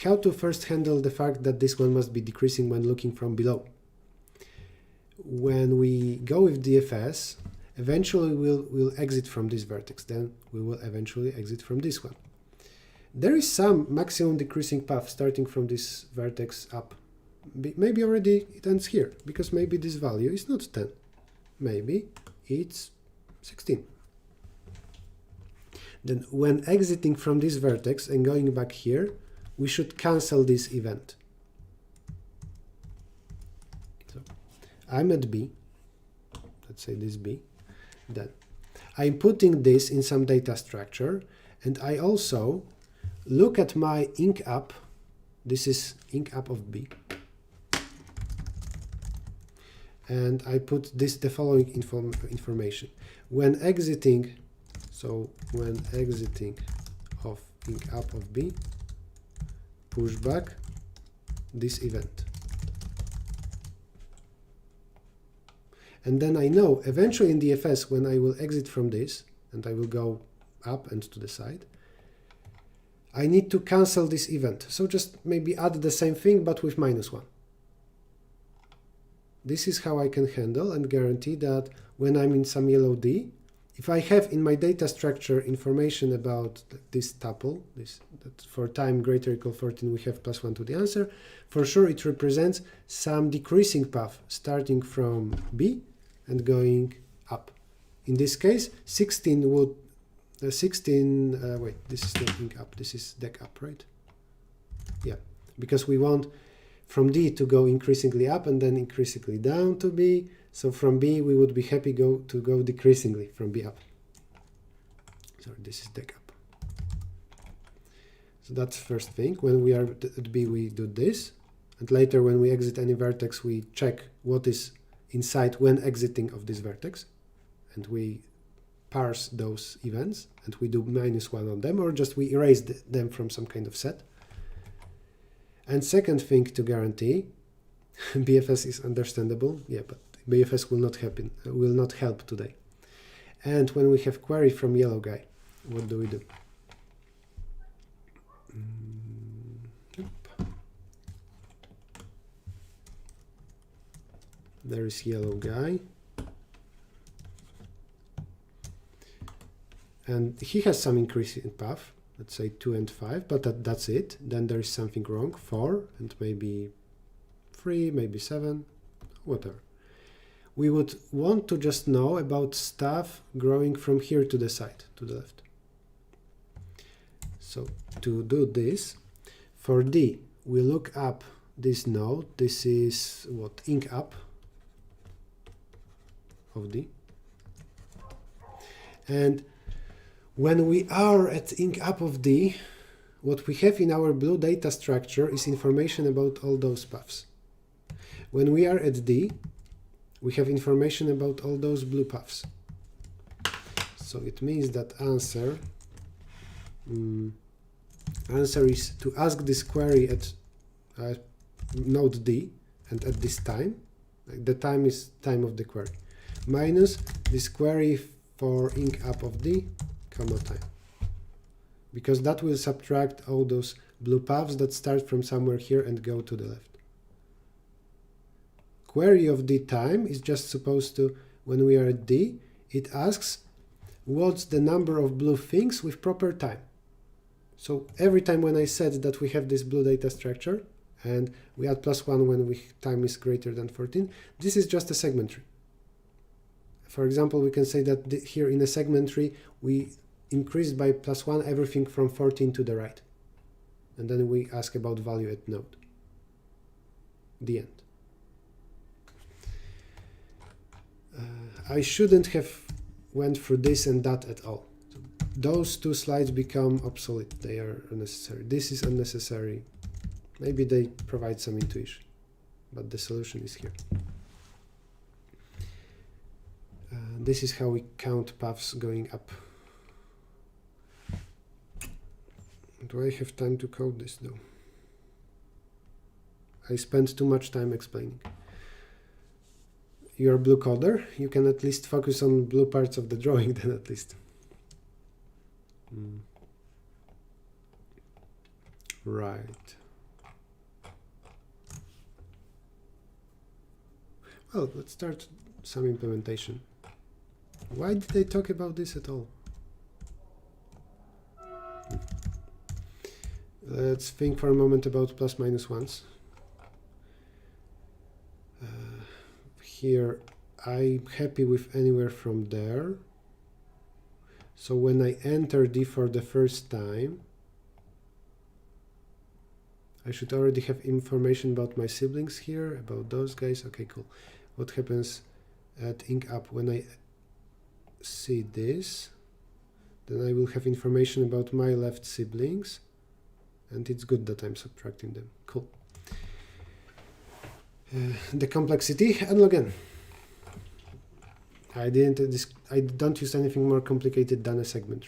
How to first handle the fact that this one must be decreasing when looking from below? When we go with DFS, eventually we'll exit from this vertex, then we will eventually exit from this one. There is some maximum decreasing path starting from this vertex up. Maybe already it ends here, because maybe this value is not 10. Maybe it's 16. Then when exiting from this vertex and going back here, we should cancel this event. So I'm at B, let's say this B, then I'm putting this in some data structure, and I also look at my inc app. This is inc app of B, and I put the following information. When exiting, so when exiting of inc app of B, push back this event. And then I know eventually in DFS, when I will exit from this and I will go up and to the side, I need to cancel this event. So just maybe add the same thing but with -1. This is how I can handle and guarantee that when I'm in some yellow D, if I have in my data structure information about this tuple, that for time greater or equal 14 we have +1 to the answer, for sure it represents some decreasing path starting from B and going up. In this case, 16 would, wait, this is not up, this is deck up, right? Yeah, because we want from D to go increasingly up and then increasingly down to B. So from B, we would be happy to go decreasingly from B up. Sorry, this is deck up. So that's first thing. When we are at B, we do this. And later, when we exit any vertex, we check what is inside when exiting of this vertex. And we parse those events. And we do -1 on them, or just we erase them from some kind of set. And second thing to guarantee, BFS is understandable. Yeah, but BFS will not help today. And when we have query from yellow guy, what do we do? There is yellow guy. And he has some increase in path, let's say 2 and 5, but that's it. Then there is something wrong, 4 and maybe 3, maybe 7, whatever. We would want to just know about stuff growing from here to the side, to the left. So to do this, for D, we look up this node. This is what? Inc app of D. And when we are at inc app of D, what we have in our blue data structure is information about all those paths. When we are at D, we have information about all those blue paths. So it means that answer is to ask this query at node D and at this time. The time is time of the query. Minus this query for inc app of D, comma time. Because that will subtract all those blue paths that start from somewhere here and go to the left. Query of D time is just supposed to, when we are at D, it asks what's the number of blue things with proper time. So every time when I said that we have this blue data structure and we add +1 when time is greater than 14, this is just a segment tree. For example, we can say that here in a segment tree, we increased by +1 everything from 14 to the right. And then we ask about value at node. The end. I shouldn't have went through this and that at all. So those two slides become obsolete. They are unnecessary. This is unnecessary. Maybe they provide some intuition, but the solution is here. This is how we count paths going up. Do I have time to code this though? I spent too much time explaining. You're a blue coder, you can at least focus on blue parts of the drawing then at least. Right. Well, let's start some implementation. Why did they talk about this at all? Let's think for a moment about plus minus ones. Here I'm happy with anywhere from there. So when I enter D for the first time, I should already have information about my siblings here, about those guys. Okay, cool. What happens at inc up when I see this? Then I will have information about my left siblings, and it's good that I'm subtracting them. Cool. The complexity and login. I don't use anything more complicated than a segment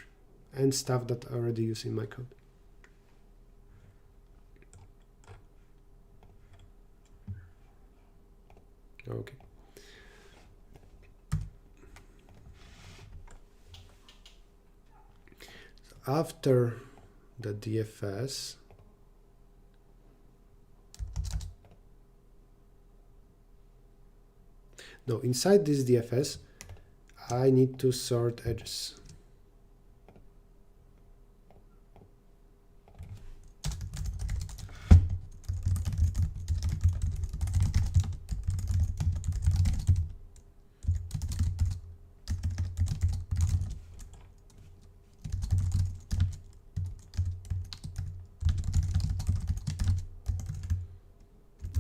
and stuff that I already use in my code. Okay. So after the DFS, no, inside this DFS, I need to sort edges.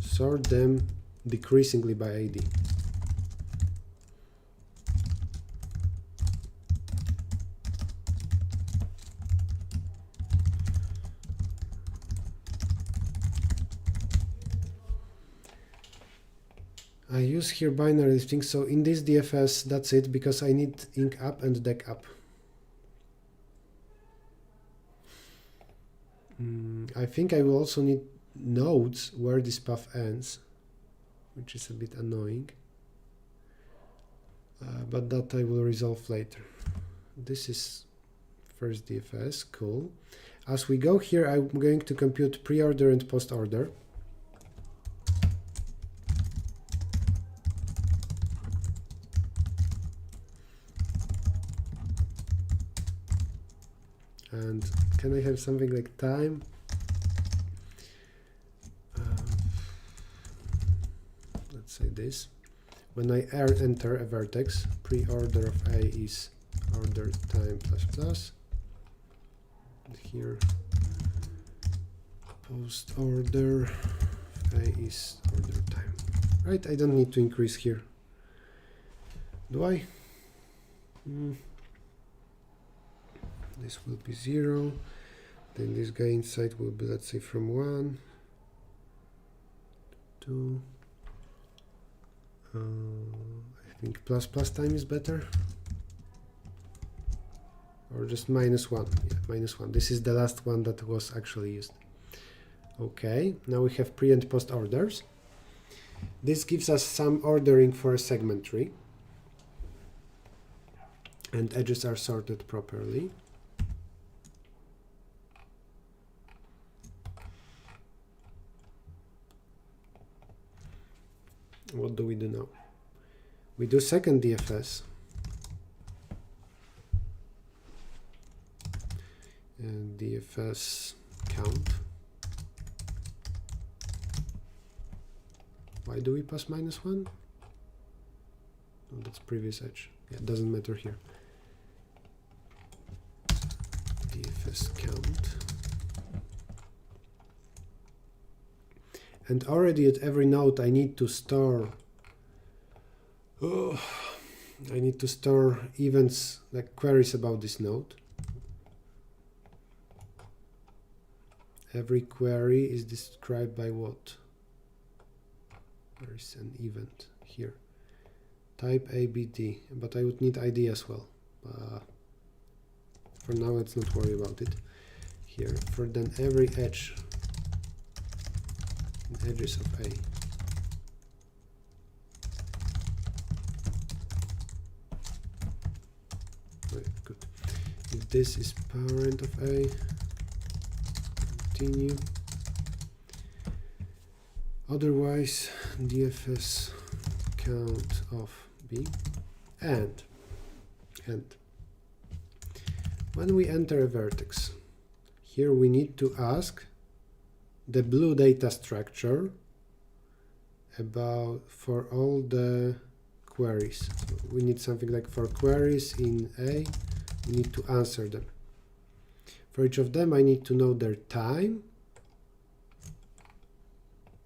Sort them decreasingly by ID. I use here binary listing, so in this DFS that's it, because I need inc up and dec up. I think I will also need nodes where this path ends, which is a bit annoying, but that I will resolve later. This is first DFS, cool. As we go here, I'm going to compute pre-order and post-order. And can I have something like time? Let's say this. When I enter a vertex, pre-order of A is order time plus plus. And here, post-order A is order time. Right, I don't need to increase here. Do I? This will be 0, then this guy inside will be, let's say, from 1 to I think plus time is better, or just -1. Yeah, -1. This is the last one that was actually used. Okay, now we have pre and post orders. This gives us some ordering for a segment tree, and edges are sorted properly. What do we do now? We do second DFS. And DFS count. Why do we pass -1? Oh, that's previous edge. Yeah, it doesn't matter here. DFS count. And already at every node I need to store events, like queries about this node. Every query is described by what? There is an event here. Type ABD, but I would need ID as well. For now, let's not worry about it. here for then every edge in edges of A. Right, good. If this is parent of A, continue. Otherwise, DFS count of B and when we enter a vertex, here we need to ask the blue data structure about for all the queries. So we need something like for queries in A, we need to answer them. For each of them, I need to know their time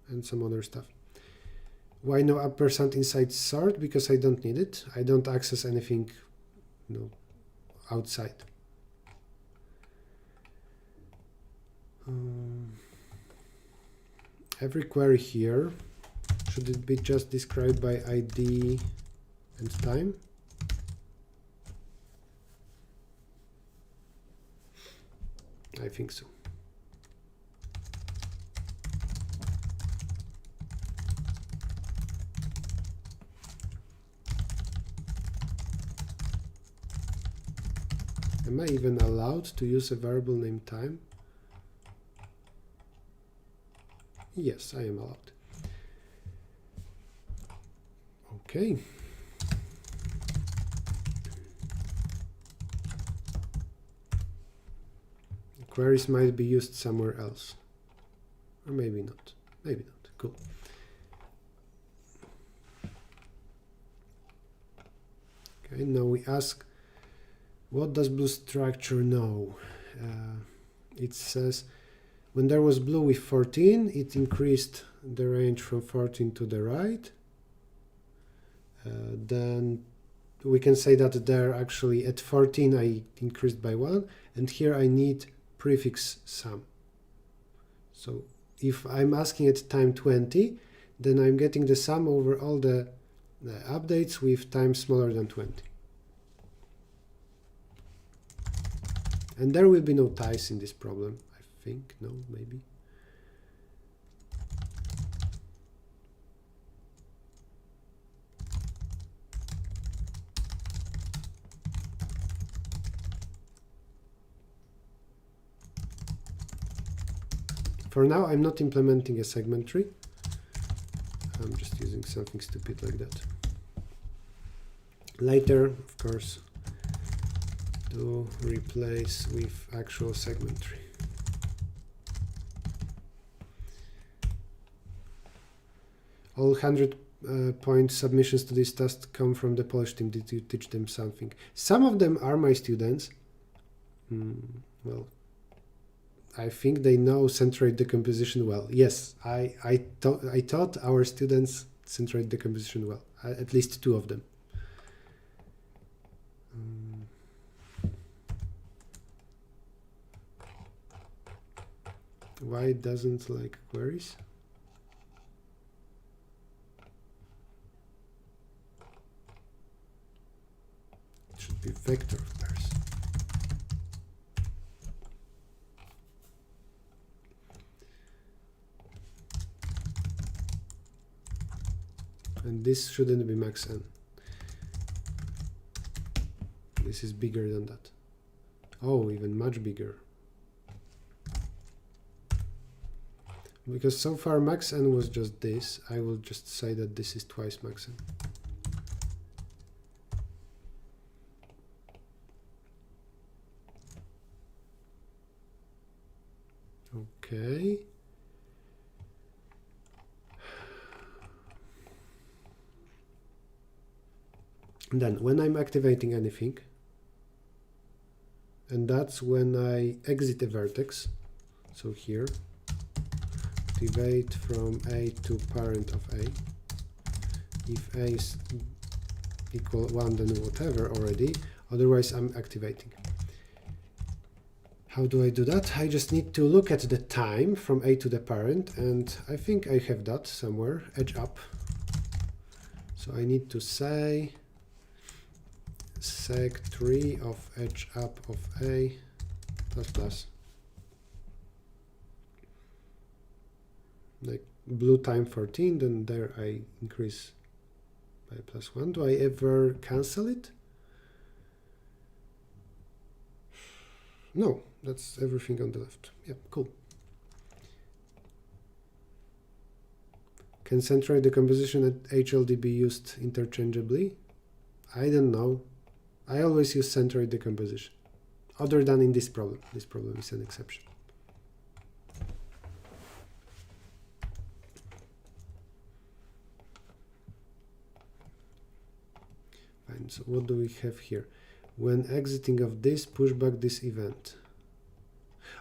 and some other stuff. Why no ampersand inside sort? Because I don't need it. I don't access anything, outside. Every query here, should it be just described by ID and time? I think so. Am I even allowed to use a variable named time? Yes, I am allowed. Okay. Queries might be used somewhere else. Or maybe not. Maybe not. Cool. Okay, now we ask, what does blue structure know? It says, when there was blue with 14, it increased the range from 14 to the right. Then we can say that there actually at 14 I increased by 1, and here I need prefix sum. So if I'm asking at time 20, then I'm getting the sum over all the updates with time smaller than 20. And there will be no ties in this problem, I think. No, maybe. For now, I'm not implementing a segment tree. I'm just using something stupid like that. Later, of course, to replace with actual segment tree. All 100-point submissions to this task come from the Polish team. Did you teach them something? Some of them are my students. Well, I think they know centroid decomposition well. Yes, I taught our students centroid decomposition well, at least 2 of them. Why it doesn't like queries? It should be vector of pairs. And this shouldn't be max n. This is bigger than that. Oh, even much bigger. Because so far max n was just this, I will just say that this is twice max n. Okay. Then when I'm activating anything, and that's when I exit a vertex, so here, activate from A to parent of A. If A is equal 1, then whatever already, otherwise I'm activating. How do I do that? I just need to look at the time from A to the parent, and I think I have that somewhere, edge up. So I need to say seg3 of edge up of A plus plus. like blue time 14, then there I increase by +1. Do I ever cancel it? No, that's everything on the left. Yeah, cool. Can centroid decomposition and HLD be used interchangeably? I don't know. I always use centroid decomposition, other than in this problem. This problem is an exception. Fine, so what do we have here? When exiting of this, push back this event.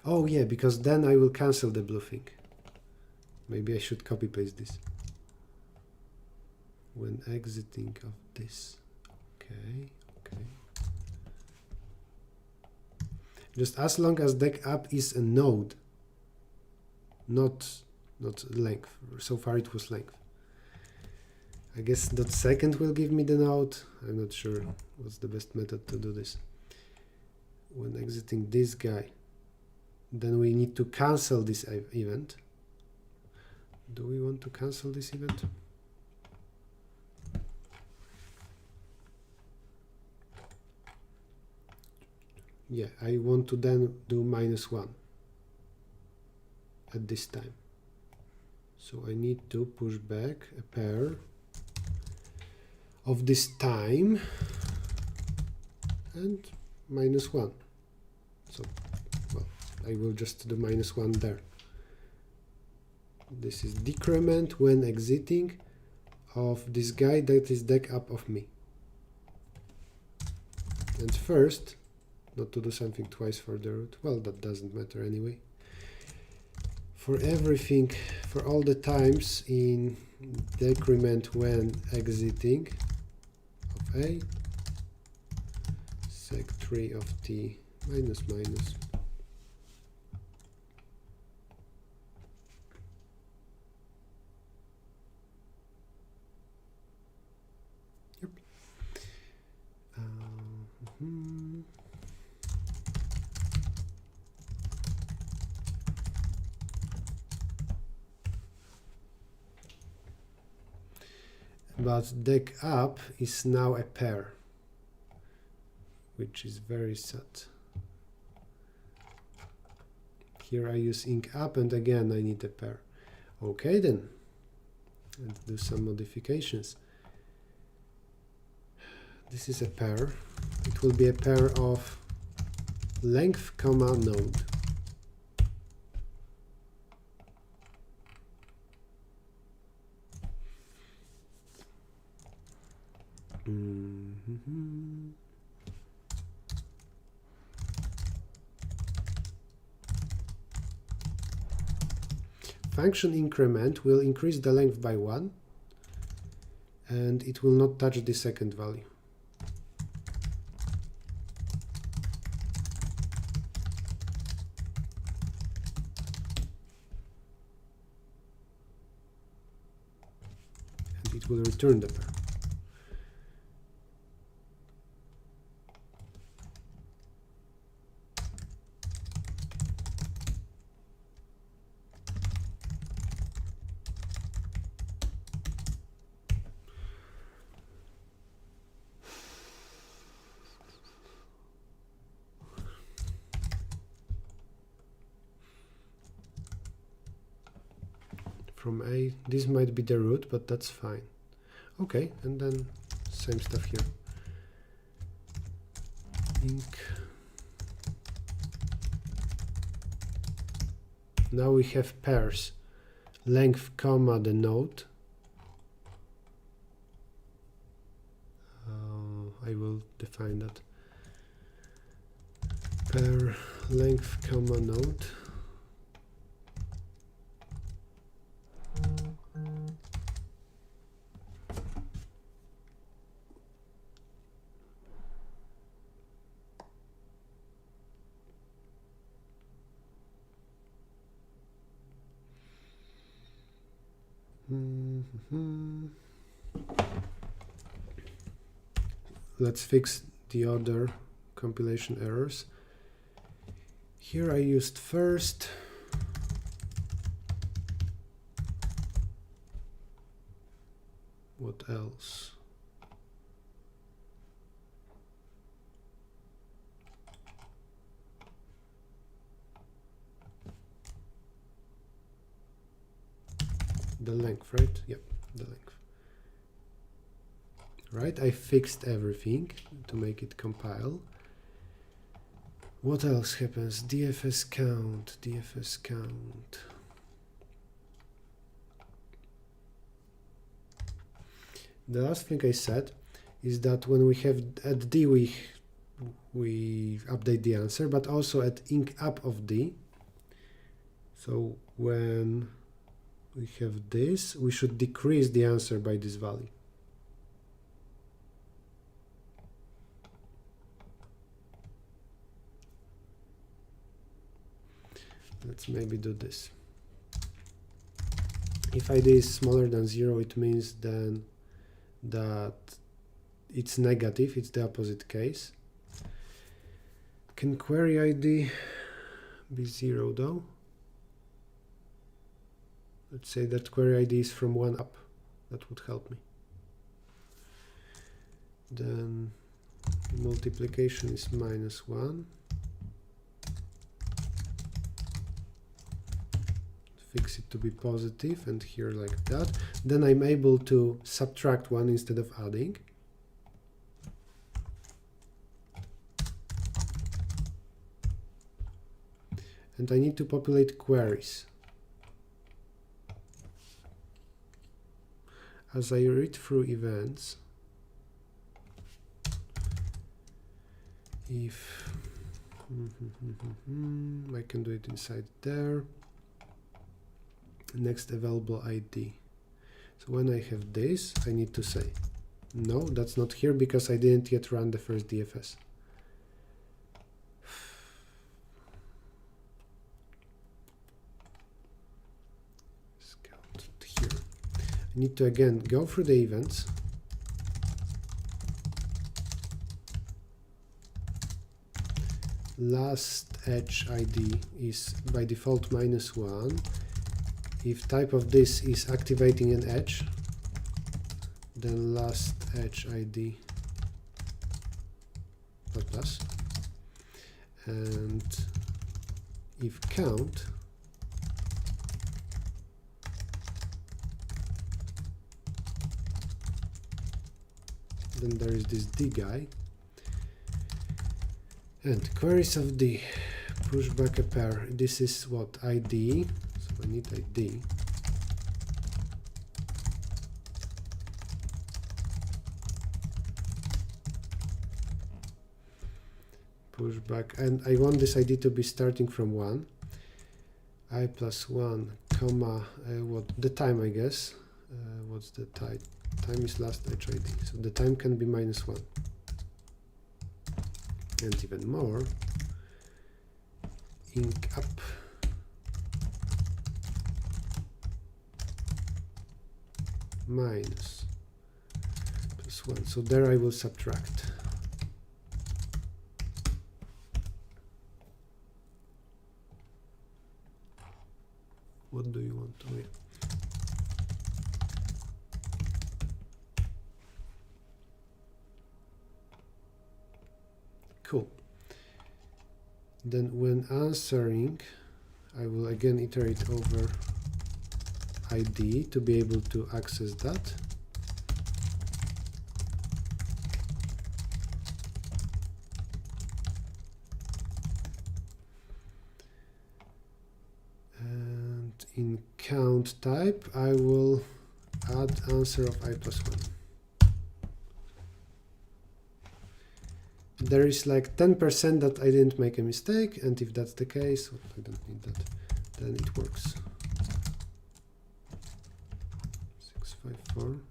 Oh yeah, because then I will cancel the blue thing. Maybe I should copy paste this. When exiting of this. Okay, okay. Just as long as deck up is a node, not length. So far it was length. I guess that second will give me the node. I'm not sure what's the best method to do this. When exiting this guy, then we need to cancel this event. Do we want to cancel this event? Yeah, I want to then do -1 at this time. So I need to push back a pair of this time and -1. So, well, I will just do -1 there. This is decrement when exiting of this guy that is deck up of me. And first, not to do something twice for the root. Well, that doesn't matter anyway. For everything, for all the times in decrement when exiting of A, sec3 of t minus minus. Yep. But deck up is now a pair, which is very sad. Here I use ink up, and again I need a pair. Okay then, let's do some modifications. This is a pair. It will be a pair of length, comma, node. Function increment will increase the length by 1, and it will not touch the second value. And it will return the pair. From A, this might be the root, but that's fine. Okay, and then same stuff here. Ink. Now we have pairs, length, comma, the node. I will define that. Pair, length, comma, node. Let's fix the other compilation errors. Here I used first What else? The length, right? Yep, the length. Right, I fixed everything to make it compile. What else happens? DFS count, DFS count. The last thing I said is that when we have at D we update the answer, but also at inc up of D. So when we have this, we should decrease the answer by this value. Let's maybe do this. If ID is smaller than 0, it means then that it's negative, it's the opposite case. Can query ID be 0 though? Let's say that query ID is from 1 up. That would help me. Then multiplication is -1. Fix it to be positive, and here like that. Then I'm able to subtract 1 instead of adding. And I need to populate queries. As I read through events, if I can do it inside there. Next available ID. So when I have this, I need to say, no, that's not here because I didn't yet run the first DFS. Scout here. I need to again go through the events. Last edge ID is by default -1. If type of this is activating an edge, then last edge ID plus, and if count then there is this D guy, and queries of D, push back a pair. This is what ID. I need ID. Push back, and I want this ID to be starting from 1. I plus 1, comma, what the time, I guess. What's the time? Time is last edge ID, so the time can be -1. And even more, inc up. Minus +1. So there I will subtract. What do you want to read? Cool. Then when answering, I will again iterate over ID to be able to access that. And in count type, I will add answer of I plus 1. There is like 10% that I didn't make a mistake, and if that's the case, I don't need that, then it works. 654.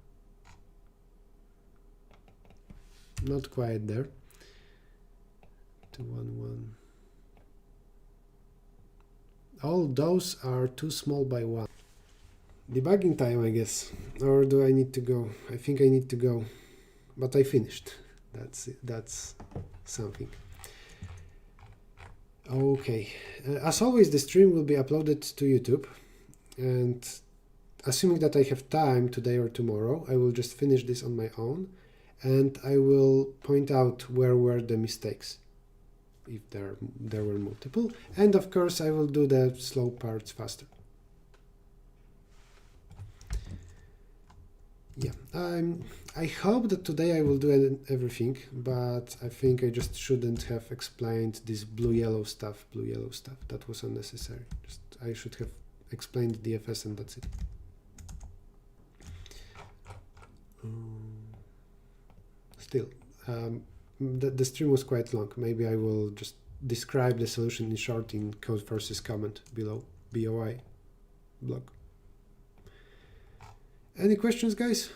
Not quite there. 211. All those are too small by 1. Debugging time, I guess. Or do I need to go? I think I need to go. But I finished. That's it. That's something. Okay. As always, the stream will be uploaded to YouTube. And assuming that I have time today or tomorrow, I will just finish this on my own, and I will point out where were the mistakes, if there were multiple, and of course I will do the slow parts faster. Yeah, I hope that today I will do everything, but I think I just shouldn't have explained this blue-yellow stuff. That was unnecessary. I should have explained DFS and that's it. Still, the stream was quite long. Maybe I will just describe the solution in short in code versus comment below BOI blog. Any questions, guys?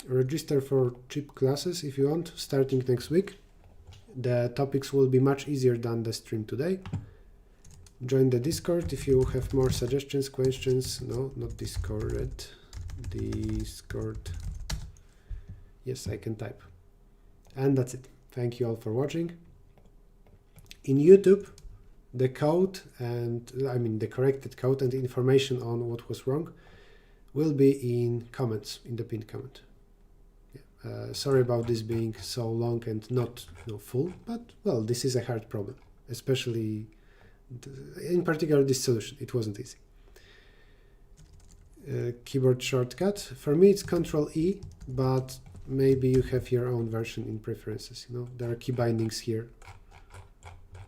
Register for cheap classes if you want, starting next week. The topics will be much easier than the stream today. Join the Discord if you have more suggestions, questions. No, not Discord. Discord. Yes, I can type. And that's it. Thank you all for watching. In YouTube, the code and the corrected code and information on what was wrong will be in comments, in the pinned comment. Yeah. Sorry about this being so long and not full, but well, this is a hard problem, especially in particular this solution. It wasn't easy. Keyboard shortcut. For me, it's Ctrl-E, but maybe you have your own version in preferences. There are key bindings here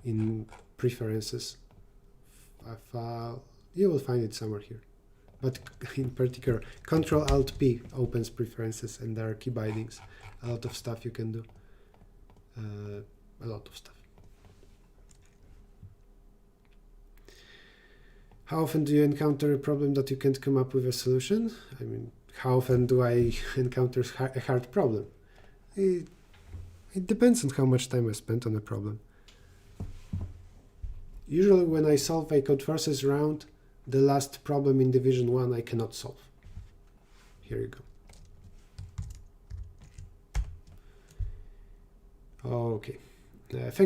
in preferences. You will find it somewhere here, but in particular Ctrl-Alt-P opens preferences, and there are key bindings. A lot of stuff you can do. A lot of stuff. How often do you encounter a problem that you can't come up with a solution? How often do I encounter a hard problem? It depends on how much time I spent on a problem. Usually when I solve a code forces round, the last problem in division 1 I cannot solve. Here you go. Okay. Thanks